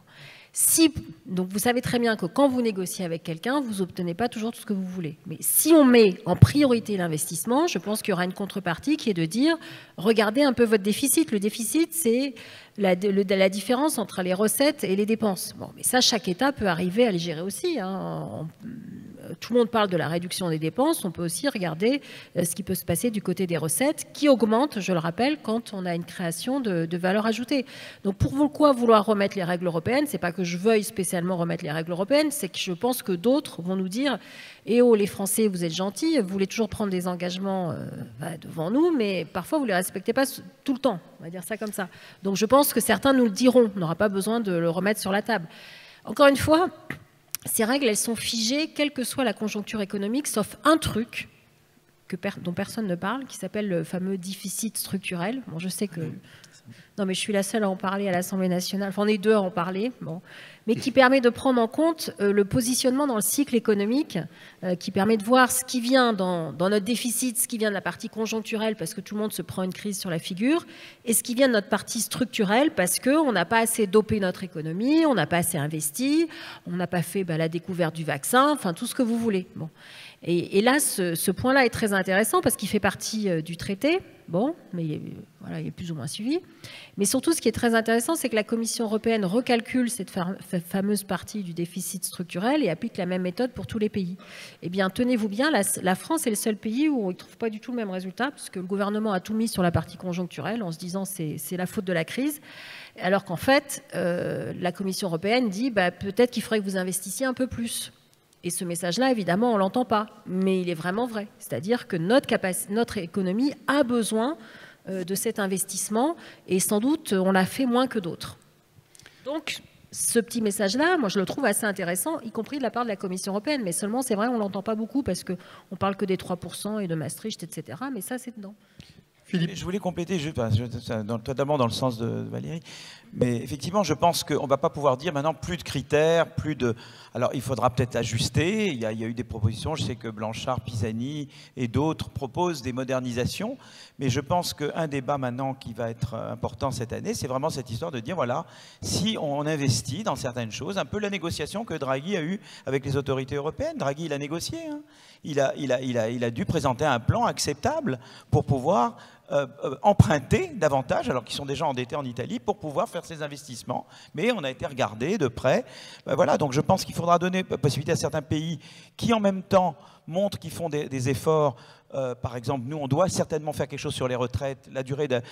Donc vous savez très bien que quand vous négociez avec quelqu'un, vous n'obtenez pas toujours tout ce que vous voulez. Mais si on met en priorité l'investissement, je pense qu'il y aura une contrepartie qui est de dire, regardez un peu votre déficit. Le déficit, c'est la différence entre les recettes et les dépenses. Bon, mais ça, chaque État peut arriver à les gérer aussi. Hein. Tout le monde parle de la réduction des dépenses. On peut aussi regarder ce qui peut se passer du côté des recettes, qui augmentent, je le rappelle, quand on a une création de valeur ajoutée. Donc pourquoi vouloir remettre les règles européennes? C'est pas que je veuille spécialement remettre les règles européennes, c'est que je pense que d'autres vont nous dire « Eh oh, les Français, vous êtes gentils, vous voulez toujours prendre des engagements devant nous, mais parfois vous ne les respectez pas tout le temps. » On va dire ça comme ça. Donc je pense que certains nous le diront. On n'aura pas besoin de le remettre sur la table. Encore une fois, ces règles, elles sont figées, quelle que soit la conjoncture économique, sauf un truc dont personne ne parle, qui s'appelle le fameux déficit structurel. Bon, je sais que... Non, mais je suis la seule à en parler à l'Assemblée nationale. Enfin, on est deux à en parler. Bon. Mais qui permet de prendre en compte le positionnement dans le cycle économique, qui permet de voir ce qui vient dans notre déficit, ce qui vient de la partie conjoncturelle, parce que tout le monde se prend une crise sur la figure, et ce qui vient de notre partie structurelle, parce qu'on n'a pas assez dopé notre économie, on n'a pas assez investi, on n'a pas fait la découverte du vaccin, enfin tout ce que vous voulez. Bon. Et là, ce point-là est très intéressant parce qu'il fait partie du traité. Bon, mais voilà, il est plus ou moins suivi. Mais surtout, ce qui est très intéressant, c'est que la Commission européenne recalcule cette fameuse partie du déficit structurel et applique la même méthode pour tous les pays. Eh bien, tenez-vous bien, la France est le seul pays où on ne trouve pas du tout le même résultat, puisque le gouvernement a tout mis sur la partie conjoncturelle en se disant c'est la faute de la crise, alors qu'en fait, la Commission européenne dit peut-être qu'il faudrait que vous investissiez un peu plus. Et ce message-là, évidemment, on ne l'entend pas, mais il est vraiment vrai. C'est-à-dire que notre économie a besoin de cet investissement, et sans doute, on l'a fait moins que d'autres. Donc, ce petit message-là, moi, je le trouve assez intéressant, y compris de la part de la Commission européenne. Mais seulement, c'est vrai, on ne l'entend pas beaucoup, parce qu'on ne parle que des 3% et de Maastricht, etc. Mais ça, c'est dedans. Philippe. Je voulais compléter, notamment dans le sens de Valérie, mais effectivement, je pense qu'on ne va pas pouvoir dire maintenant plus de critères, plus de... Alors, il faudra peut-être ajuster, il y a eu des propositions, je sais que Blanchard, Pisani et d'autres proposent des modernisations, mais je pense qu'un débat maintenant qui va être important cette année, c'est vraiment cette histoire de dire, voilà, si on investit dans certaines choses, un peu la négociation que Draghi a eue avec les autorités européennes. Draghi, il a négocié, hein. Il a dû présenter un plan acceptable pour pouvoir emprunter davantage, alors qu'ils sont déjà endettés en Italie, pour pouvoir faire ces investissements. Mais on a été regardé de près. Voilà, donc je pense qu'il faudra donner possibilité à certains pays qui, en même temps, montrent qu'ils font des efforts. Par exemple, nous, on doit certainement faire quelque chose sur les retraites. La durée de...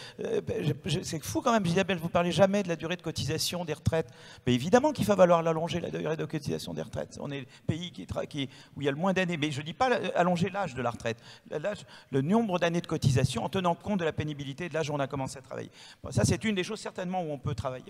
c'est fou quand même, Isabelle, vous ne parlez jamais de la durée de cotisation des retraites. Mais évidemment qu'il va falloir l'allonger, la durée de cotisation des retraites. On est le pays où il y a le moins d'années. Mais je ne dis pas allonger l'âge de la retraite. Le nombre d'années de cotisation en tenant compte de la pénibilité de l'âge où on a commencé à travailler. Bon, ça, c'est une des choses certainement où on peut travailler.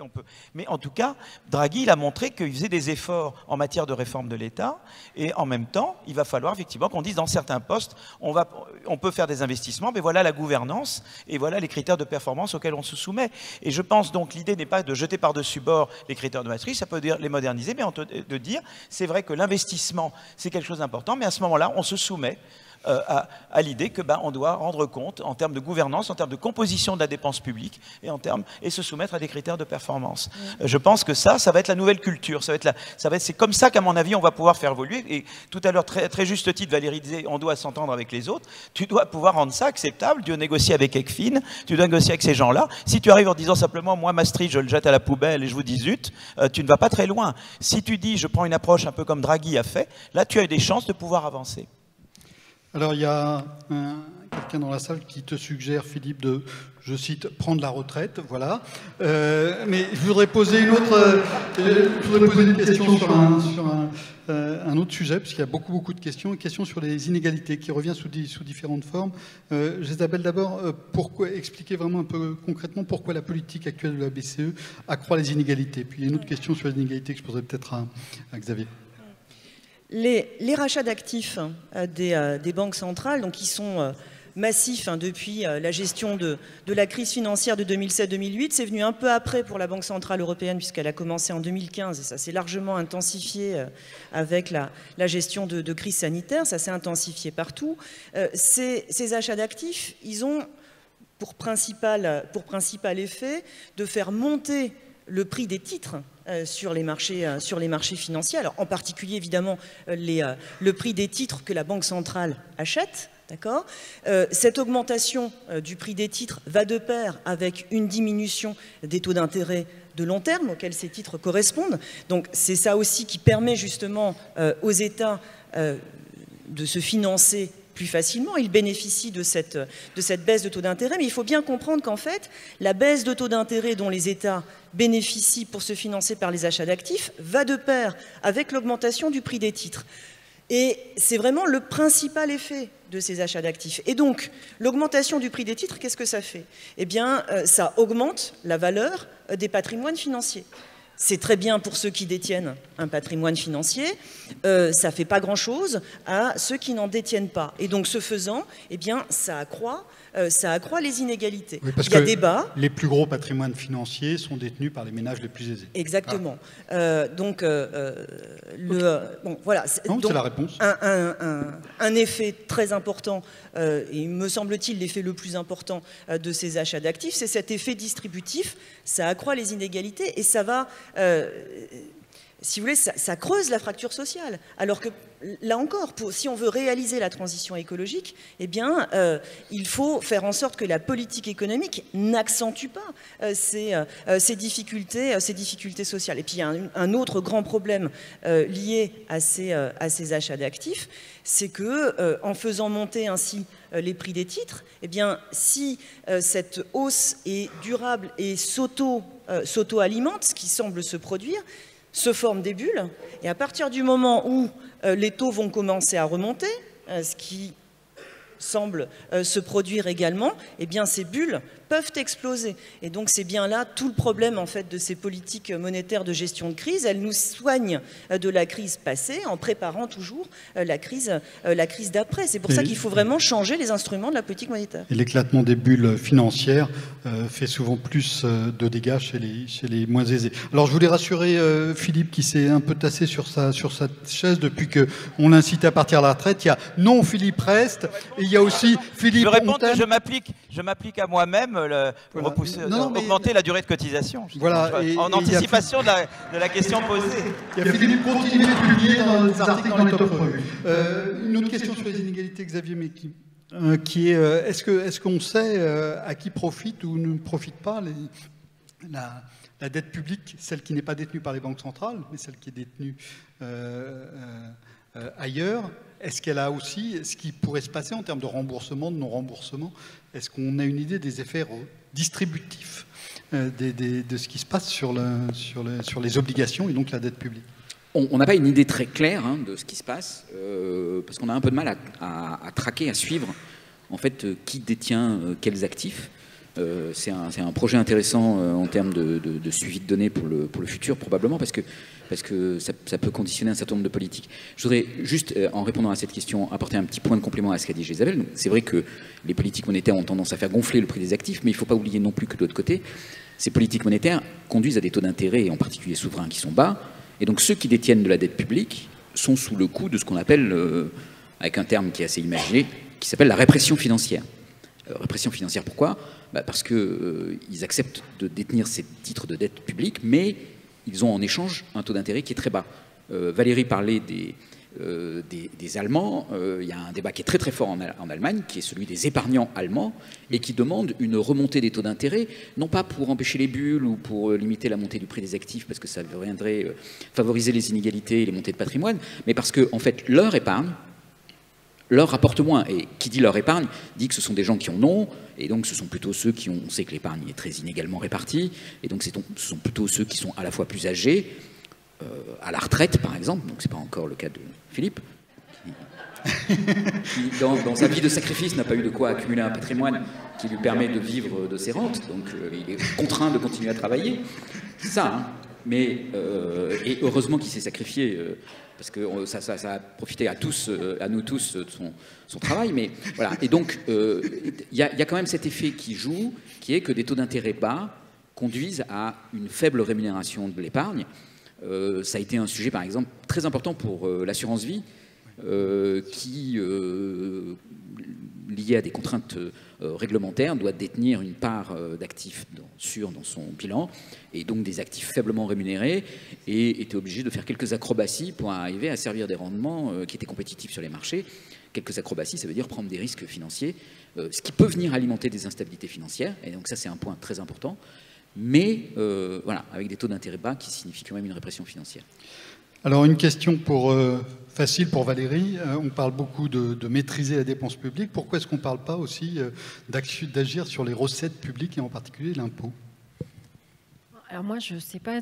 Mais en tout cas, Draghi, il a montré qu'il faisait des efforts en matière de réforme de l'État. Et en même temps, il va falloir effectivement qu'on dise dans certains postes, on peut faire des investissements, mais voilà la gouvernance et voilà les critères de performance auxquels on se soumet. Et je pense donc l'idée n'est pas de jeter par-dessus bord les critères de Maastricht, ça peut dire les moderniser, mais de dire, c'est vrai que l'investissement, c'est quelque chose d'important, mais à ce moment-là, on se soumet à l'idée que on doit rendre compte en termes de gouvernance, en termes de composition de la dépense publique et se soumettre à des critères de performance. Je pense que ça va être la nouvelle culture. C'est comme ça qu'à mon avis on va pouvoir faire évoluer. Et tout à l'heure, très juste titre, Valérie disait on doit s'entendre avec les autres. Tu dois pouvoir rendre ça acceptable. Tu dois négocier avec ECFIN, tu dois négocier avec ces gens-là. Si tu arrives en disant simplement moi Maastricht je le jette à la poubelle et je vous dis zut, tu ne vas pas très loin. Si tu dis je prends une approche un peu comme Draghi a fait, là tu as des chances de pouvoir avancer. Alors, il y a quelqu'un dans la salle qui te suggère, Philippe, de, je cite, prendre la retraite, voilà. Mais je voudrais poser une autre, question sur un autre sujet, parce qu'il y a beaucoup de questions, une question sur les inégalités qui revient sous différentes formes. Isabelle, d'abord, expliquer vraiment un peu concrètement pourquoi la politique actuelle de la BCE accroît les inégalités. Puis il y a une autre question sur les inégalités que je poserai peut-être à Xavier. Les rachats d'actifs des banques centrales, donc, qui sont massifs depuis la gestion de la crise financière de 2007-2008, c'est venu un peu après pour la Banque Centrale Européenne, puisqu'elle a commencé en 2015, et ça s'est largement intensifié avec la gestion de crise sanitaire, ça s'est intensifié partout. Ces achats d'actifs, ils ont pour principal effet de faire monter le prix des titres sur les marchés financiers. Alors, en particulier, évidemment, le prix des titres que la Banque centrale achète. D'accord ? Cette augmentation du prix des titres va de pair avec une diminution des taux d'intérêt de long terme auxquels ces titres correspondent. Donc, c'est ça aussi qui permet justement aux États de se financer plus facilement. Ils bénéficient de cette baisse de taux d'intérêt, mais il faut bien comprendre qu'en fait, la baisse de taux d'intérêt dont les États bénéficient pour se financer par les achats d'actifs va de pair avec l'augmentation du prix des titres. Et c'est vraiment le principal effet de ces achats d'actifs. Et donc, l'augmentation du prix des titres, qu'est-ce que ça fait? Eh bien, ça augmente la valeur des patrimoines financiers. C'est très bien pour ceux qui détiennent un patrimoine financier, ça ne fait pas grand-chose à ceux qui n'en détiennent pas. Et donc, ce faisant, eh bien, ça accroît les inégalités. Oui, parce il y a que débat. Les plus gros patrimoines financiers sont détenus par les ménages les plus aisés. Exactement. Donc, voilà. Non, c'est la réponse. Un effet très important, et me semble-t-il l'effet le plus important de ces achats d'actifs, c'est cet effet distributif. Ça accroît les inégalités et ça va... si vous voulez, ça creuse la fracture sociale. Alors que, là encore, si on veut réaliser la transition écologique, eh bien, il faut faire en sorte que la politique économique n'accentue pas ces difficultés sociales. Et puis, il y a un autre grand problème lié à ces achats d'actifs, c'est que, en faisant monter ainsi les prix des titres, eh bien, si cette hausse est durable et s'auto-alimente, ce qui semble se produire, se forment des bulles, et à partir du moment où les taux vont commencer à remonter, ce qui semble se produire également, eh bien ces bulles peuvent exploser. Et donc c'est bien là tout le problème en fait de ces politiques monétaires de gestion de crise. Elles nous soignent de la crise passée en préparant toujours la crise d'après. C'est pour ça qu'il faut vraiment changer les instruments de la politique monétaire. Et l'éclatement des bulles financières fait souvent plus de dégâts chez les moins aisés. Alors je voulais rassurer Philippe qui s'est un peu tassé sur sa chaise depuis qu'on l'incite à partir à la retraite. Il y a non Philippe reste et il y a aussi Philippe. Je réponds que je m'applique à moi-même augmenter la durée de cotisation. Voilà, en anticipation de la question posée. Il y a Philippe continue de publier dans les articles dans les top revues. Une autre question sur les inégalités, Xavier Mecky, qui est est-ce qu'on sait à qui profite ou ne profite pas la dette publique, celle qui n'est pas détenue par les banques centrales, mais celle qui est détenue ailleurs? Est-ce qu'elle a aussi ce qui pourrait se passer en termes de remboursement, de non-remboursement? Est-ce qu'on a une idée des effets distributifs de ce qui se passe sur les obligations et donc la dette publique? On n'a pas une idée très claire de ce qui se passe, parce qu'on a un peu de mal à traquer, à suivre en fait qui détient quels actifs. C'est un projet intéressant en termes de suivi de données pour le futur, probablement, parce que ça peut conditionner un certain nombre de politiques. Je voudrais juste, en répondant à cette question, apporter un petit point de complément à ce qu'a dit Isabelle. C'est vrai que les politiques monétaires ont tendance à faire gonfler le prix des actifs, mais il ne faut pas oublier non plus que de l'autre côté, ces politiques monétaires conduisent à des taux d'intérêt, et en particulier souverains, qui sont bas. Et donc ceux qui détiennent de la dette publique sont sous le coup de ce qu'on appelle, avec un terme qui est assez imaginé, qui s'appelle la répression financière. Répression financière, pourquoi? Parce qu'ils acceptent de détenir ces titres de dette publique, mais ils ont en échange un taux d'intérêt qui est très bas. Valérie parlait des Allemands. Il y a un débat qui est très très fort en Allemagne, qui est celui des épargnants allemands, et qui demande une remontée des taux d'intérêt, non pas pour empêcher les bulles ou pour limiter la montée du prix des actifs, parce que ça viendrait favoriser les inégalités et les montées de patrimoine, mais parce que en fait leur épargne leur rapporte moins. Et qui dit leur épargne dit que ce sont des gens qui en ont, et donc ce sont plutôt ceux qui ont... On sait que l'épargne est très inégalement répartie, et donc ce sont plutôt ceux qui sont à la fois plus âgés, à la retraite par exemple, donc c'est pas encore le cas de Philippe, qui dans sa vie de sacrifice n'a pas eu de quoi accumuler un patrimoine qui lui permet de vivre de ses rentes, donc il est contraint de continuer à travailler. C'est ça, hein. Mais, et heureusement qu'il s'est sacrifié, parce que ça a profité à nous tous de son travail, mais voilà. Et donc, il y a quand même cet effet qui joue, qui est que des taux d'intérêt bas conduisent à une faible rémunération de l'épargne. Ça a été un sujet, par exemple, très important pour l'assurance vie, qui, lié à des contraintes réglementaires, doit détenir une part d'actifs sûrs dans son bilan, et donc des actifs faiblement rémunérés, et était obligé de faire quelques acrobaties pour arriver à servir des rendements qui étaient compétitifs sur les marchés. Quelques acrobaties, ça veut dire prendre des risques financiers, ce qui peut venir alimenter des instabilités financières, et donc ça c'est un point très important, mais voilà, avec des taux d'intérêt bas qui signifient quand même une répression financière. Alors une question facile pour Valérie. On parle beaucoup de maîtriser la dépense publique. Pourquoi est-ce qu'on ne parle pas aussi d'agir sur les recettes publiques et en particulier l'impôt? Alors moi, je ne sais pas,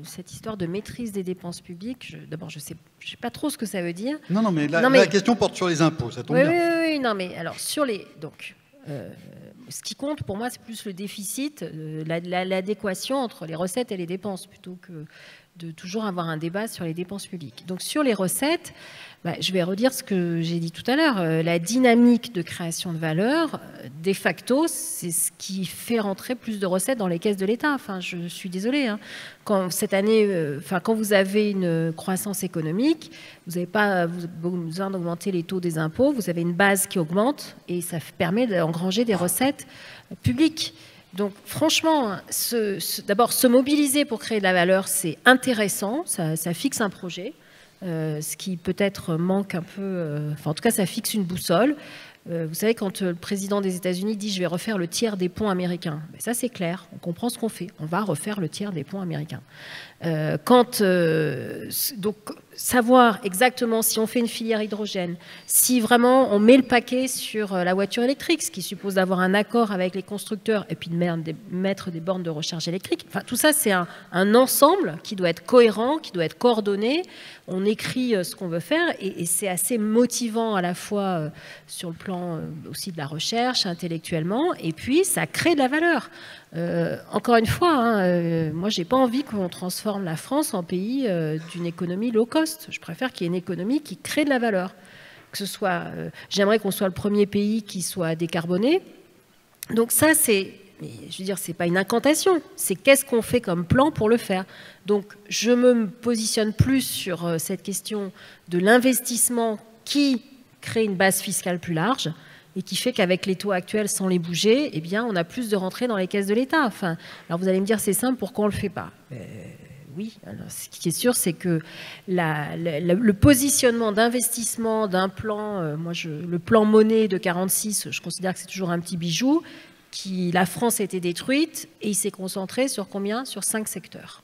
cette histoire de maîtrise des dépenses publiques, d'abord, je ne sais pas trop ce que ça veut dire. Non, mais la question porte sur les impôts, ça tombe bien. Oui, non, mais alors sur les... Donc, ce qui compte pour moi, c'est plus le déficit, l'adéquation entre les recettes et les dépenses, plutôt que de toujours avoir un débat sur les dépenses publiques. Donc sur les recettes, je vais redire ce que j'ai dit tout à l'heure. La dynamique de création de valeur, de facto, c'est ce qui fait rentrer plus de recettes dans les caisses de l'État. Enfin, je suis désolée. Hein. Quand cette année, quand vous avez une croissance économique, vous n'avez pas besoin d'augmenter les taux des impôts, vous avez une base qui augmente et ça permet d'engranger des recettes publiques. Donc franchement, d'abord se mobiliser pour créer de la valeur, c'est intéressant, ça fixe un projet, ce qui peut-être manque un peu, en tout cas ça fixe une boussole. Vous savez, quand le président des États-Unis dit « je vais refaire le tiers des ponts américains », ça c'est clair, on comprend ce qu'on fait, on va refaire le tiers des ponts américains. Donc savoir exactement si on fait une filière hydrogène, si vraiment on met le paquet sur la voiture électrique, ce qui suppose d'avoir un accord avec les constructeurs et puis de mettre des bornes de recharge électrique. Enfin, tout ça, c'est un ensemble qui doit être cohérent, qui doit être coordonné. On écrit ce qu'on veut faire et c'est assez motivant à la fois sur le plan aussi de la recherche, intellectuellement, et puis ça crée de la valeur. Encore une fois, moi, j'ai pas envie qu'on transforme la France en pays d'une économie low cost. Je préfère qu'il y ait une économie qui crée de la valeur. Que ce soit, j'aimerais qu'on soit le premier pays qui soit décarboné. Donc ça, c'est, je veux dire, c'est pas une incantation. C'est qu'est-ce qu'on fait comme plan pour le faire. Donc, je me positionne plus sur cette question de l'investissement qui crée une base fiscale plus large et qui fait qu'avec les taux actuels, sans les bouger, eh bien, on a plus de rentrées dans les caisses de l'État. Enfin, alors vous allez me dire, c'est simple, pourquoi on ne le fait pas? Oui, alors, ce qui est sûr, c'est que le positionnement d'investissement d'un plan, le plan Monet de 46, je considère que c'est toujours un petit bijou, la France a été détruite et il s'est concentré sur combien? Sur 5 secteurs.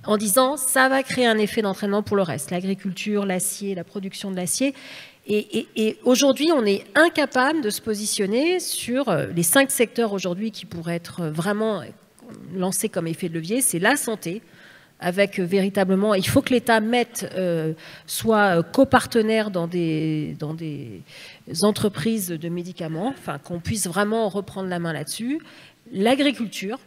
En disant, ça va créer un effet d'entraînement pour le reste, l'agriculture, l'acier, la production de l'acier. Et aujourd'hui, on est incapable de se positionner sur les 5 secteurs aujourd'hui qui pourraient être vraiment lancés comme effet de levier. C'est la santé, avec véritablement, il faut que l'État soit copartenaire dans des entreprises de médicaments, enfin qu'on puisse vraiment reprendre la main là-dessus. L'agriculture,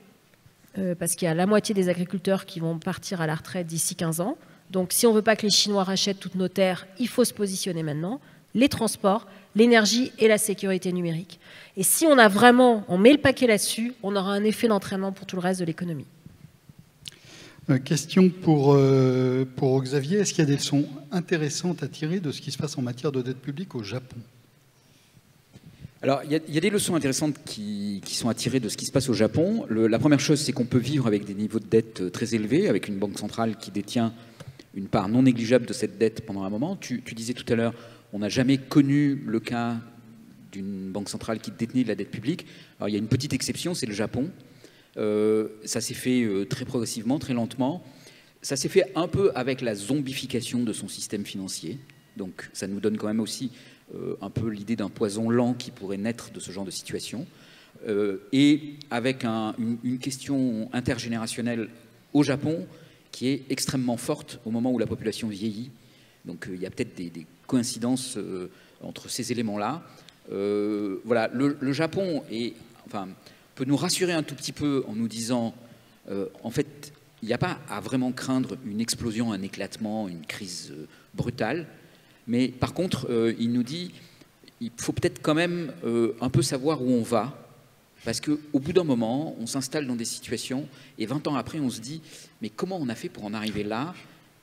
parce qu'il y a la moitié des agriculteurs qui vont partir à la retraite d'ici 15 ans. Donc si on ne veut pas que les Chinois rachètent toutes nos terres, il faut se positionner maintenant. Les transports, l'énergie et la sécurité numérique. Et si on met le paquet là-dessus, on aura un effet d'entraînement pour tout le reste de l'économie. Question pour Xavier. Est-ce qu'il y a des leçons intéressantes à tirer de ce qui se passe en matière de dette publique au Japon? Alors, il y a des leçons intéressantes qui sont à tirer de ce qui se passe au Japon. La première chose, c'est qu'on peut vivre avec des niveaux de dette très élevés, avec une banque centrale qui détient une part non négligeable de cette dette pendant un moment. Tu disais tout à l'heure, on n'a jamais connu le cas d'une banque centrale qui détenait de la dette publique. Alors, il y a une petite exception, c'est le Japon. Ça s'est fait très progressivement, très lentement. Ça s'est fait un peu avec la zombification de son système financier. Donc, ça nous donne quand même aussi un peu l'idée d'un poison lent qui pourrait naître de ce genre de situation, et avec une question intergénérationnelle au Japon qui est extrêmement forte au moment où la population vieillit. Donc il y a peut-être des coïncidences entre ces éléments-là. Voilà, le Japon peut nous rassurer un tout petit peu en nous disant, en fait, il n'y a pas à vraiment craindre une explosion, un éclatement, une crise brutale. Mais par contre, il nous dit, il faut peut-être quand même un peu savoir où on va. Parce qu'au bout d'un moment, on s'installe dans des situations, et 20 ans après, on se dit, mais comment on a fait pour en arriver là?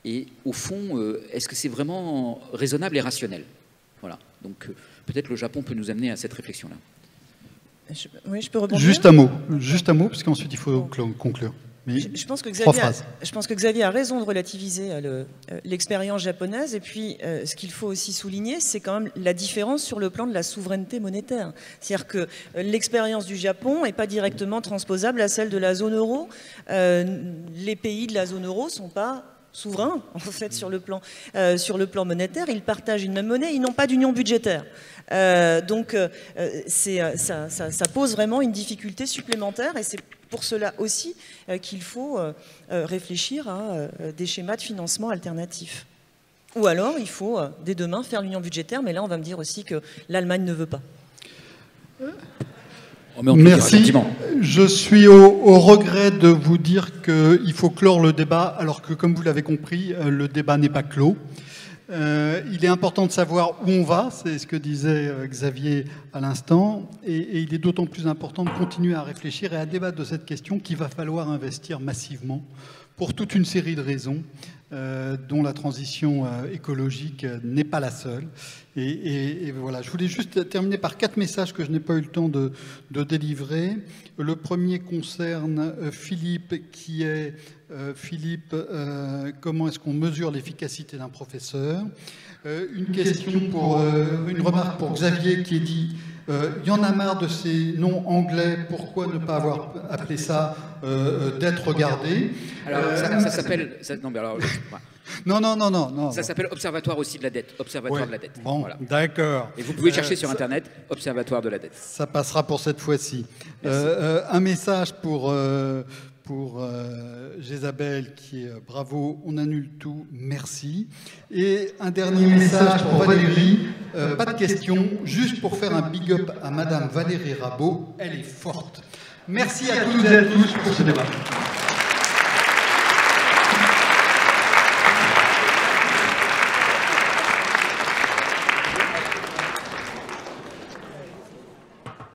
Et au fond, est-ce que c'est vraiment raisonnable et rationnel? Voilà. Donc peut-être le Japon peut nous amener à cette réflexion-là. Oui, je peux rebondir. Juste un mot, parce qu'ensuite il faut conclure. Mais je pense que Xavier a raison de relativiser l'expérience japonaise. Et puis, ce qu'il faut aussi souligner, c'est quand même la différence sur le plan de la souveraineté monétaire. C'est-à-dire que l'expérience du Japon n'est pas directement transposable à celle de la zone euro. Les pays de la zone euro ne sont pas souverains, en fait, sur le plan monétaire. Ils partagent une même monnaie, ils n'ont pas d'union budgétaire. Donc, ça pose vraiment une difficulté supplémentaire, et c'est pour cela aussi qu'il faut réfléchir à des schémas de financement alternatifs. Ou alors, il faut, dès demain, faire l'union budgétaire, mais là, on va me dire aussi que l'Allemagne ne veut pas. Merci. Je suis au regret de vous dire qu'il faut clore le débat, alors que, comme vous l'avez compris, le débat n'est pas clos. Il est important de savoir où on va, c'est ce que disait Xavier à l'instant, et il est d'autant plus important de continuer à réfléchir et à débattre de cette question qu'il va falloir investir massivement pour toute une série de raisons, dont la transition écologique n'est pas la seule. Et voilà, je voulais juste terminer par 4 messages que je n'ai pas eu le temps de délivrer. Le premier concerne Philippe, qui est Philippe, comment est-ce qu'on mesure l'efficacité d'un professeur? Une remarque pour Xavier qui dit il y en a marre de ces noms anglais, pourquoi ne pas avoir appelé ça d'être regardé? Alors ça s'appelle... Non. Ça s'appelle Observatoire aussi de la dette. Observatoire de la dette. Bon, voilà. D'accord. Et vous pouvez chercher sur Internet Observatoire de la dette. Ça passera pour cette fois-ci. Un message pour Jézabel qui est bravo, on annule tout, merci. Et un dernier message pour Valérie, pas de question, juste pour faire un big up à Madame Valérie Rabault, elle est forte. Merci à toutes et à tous pour ce débat.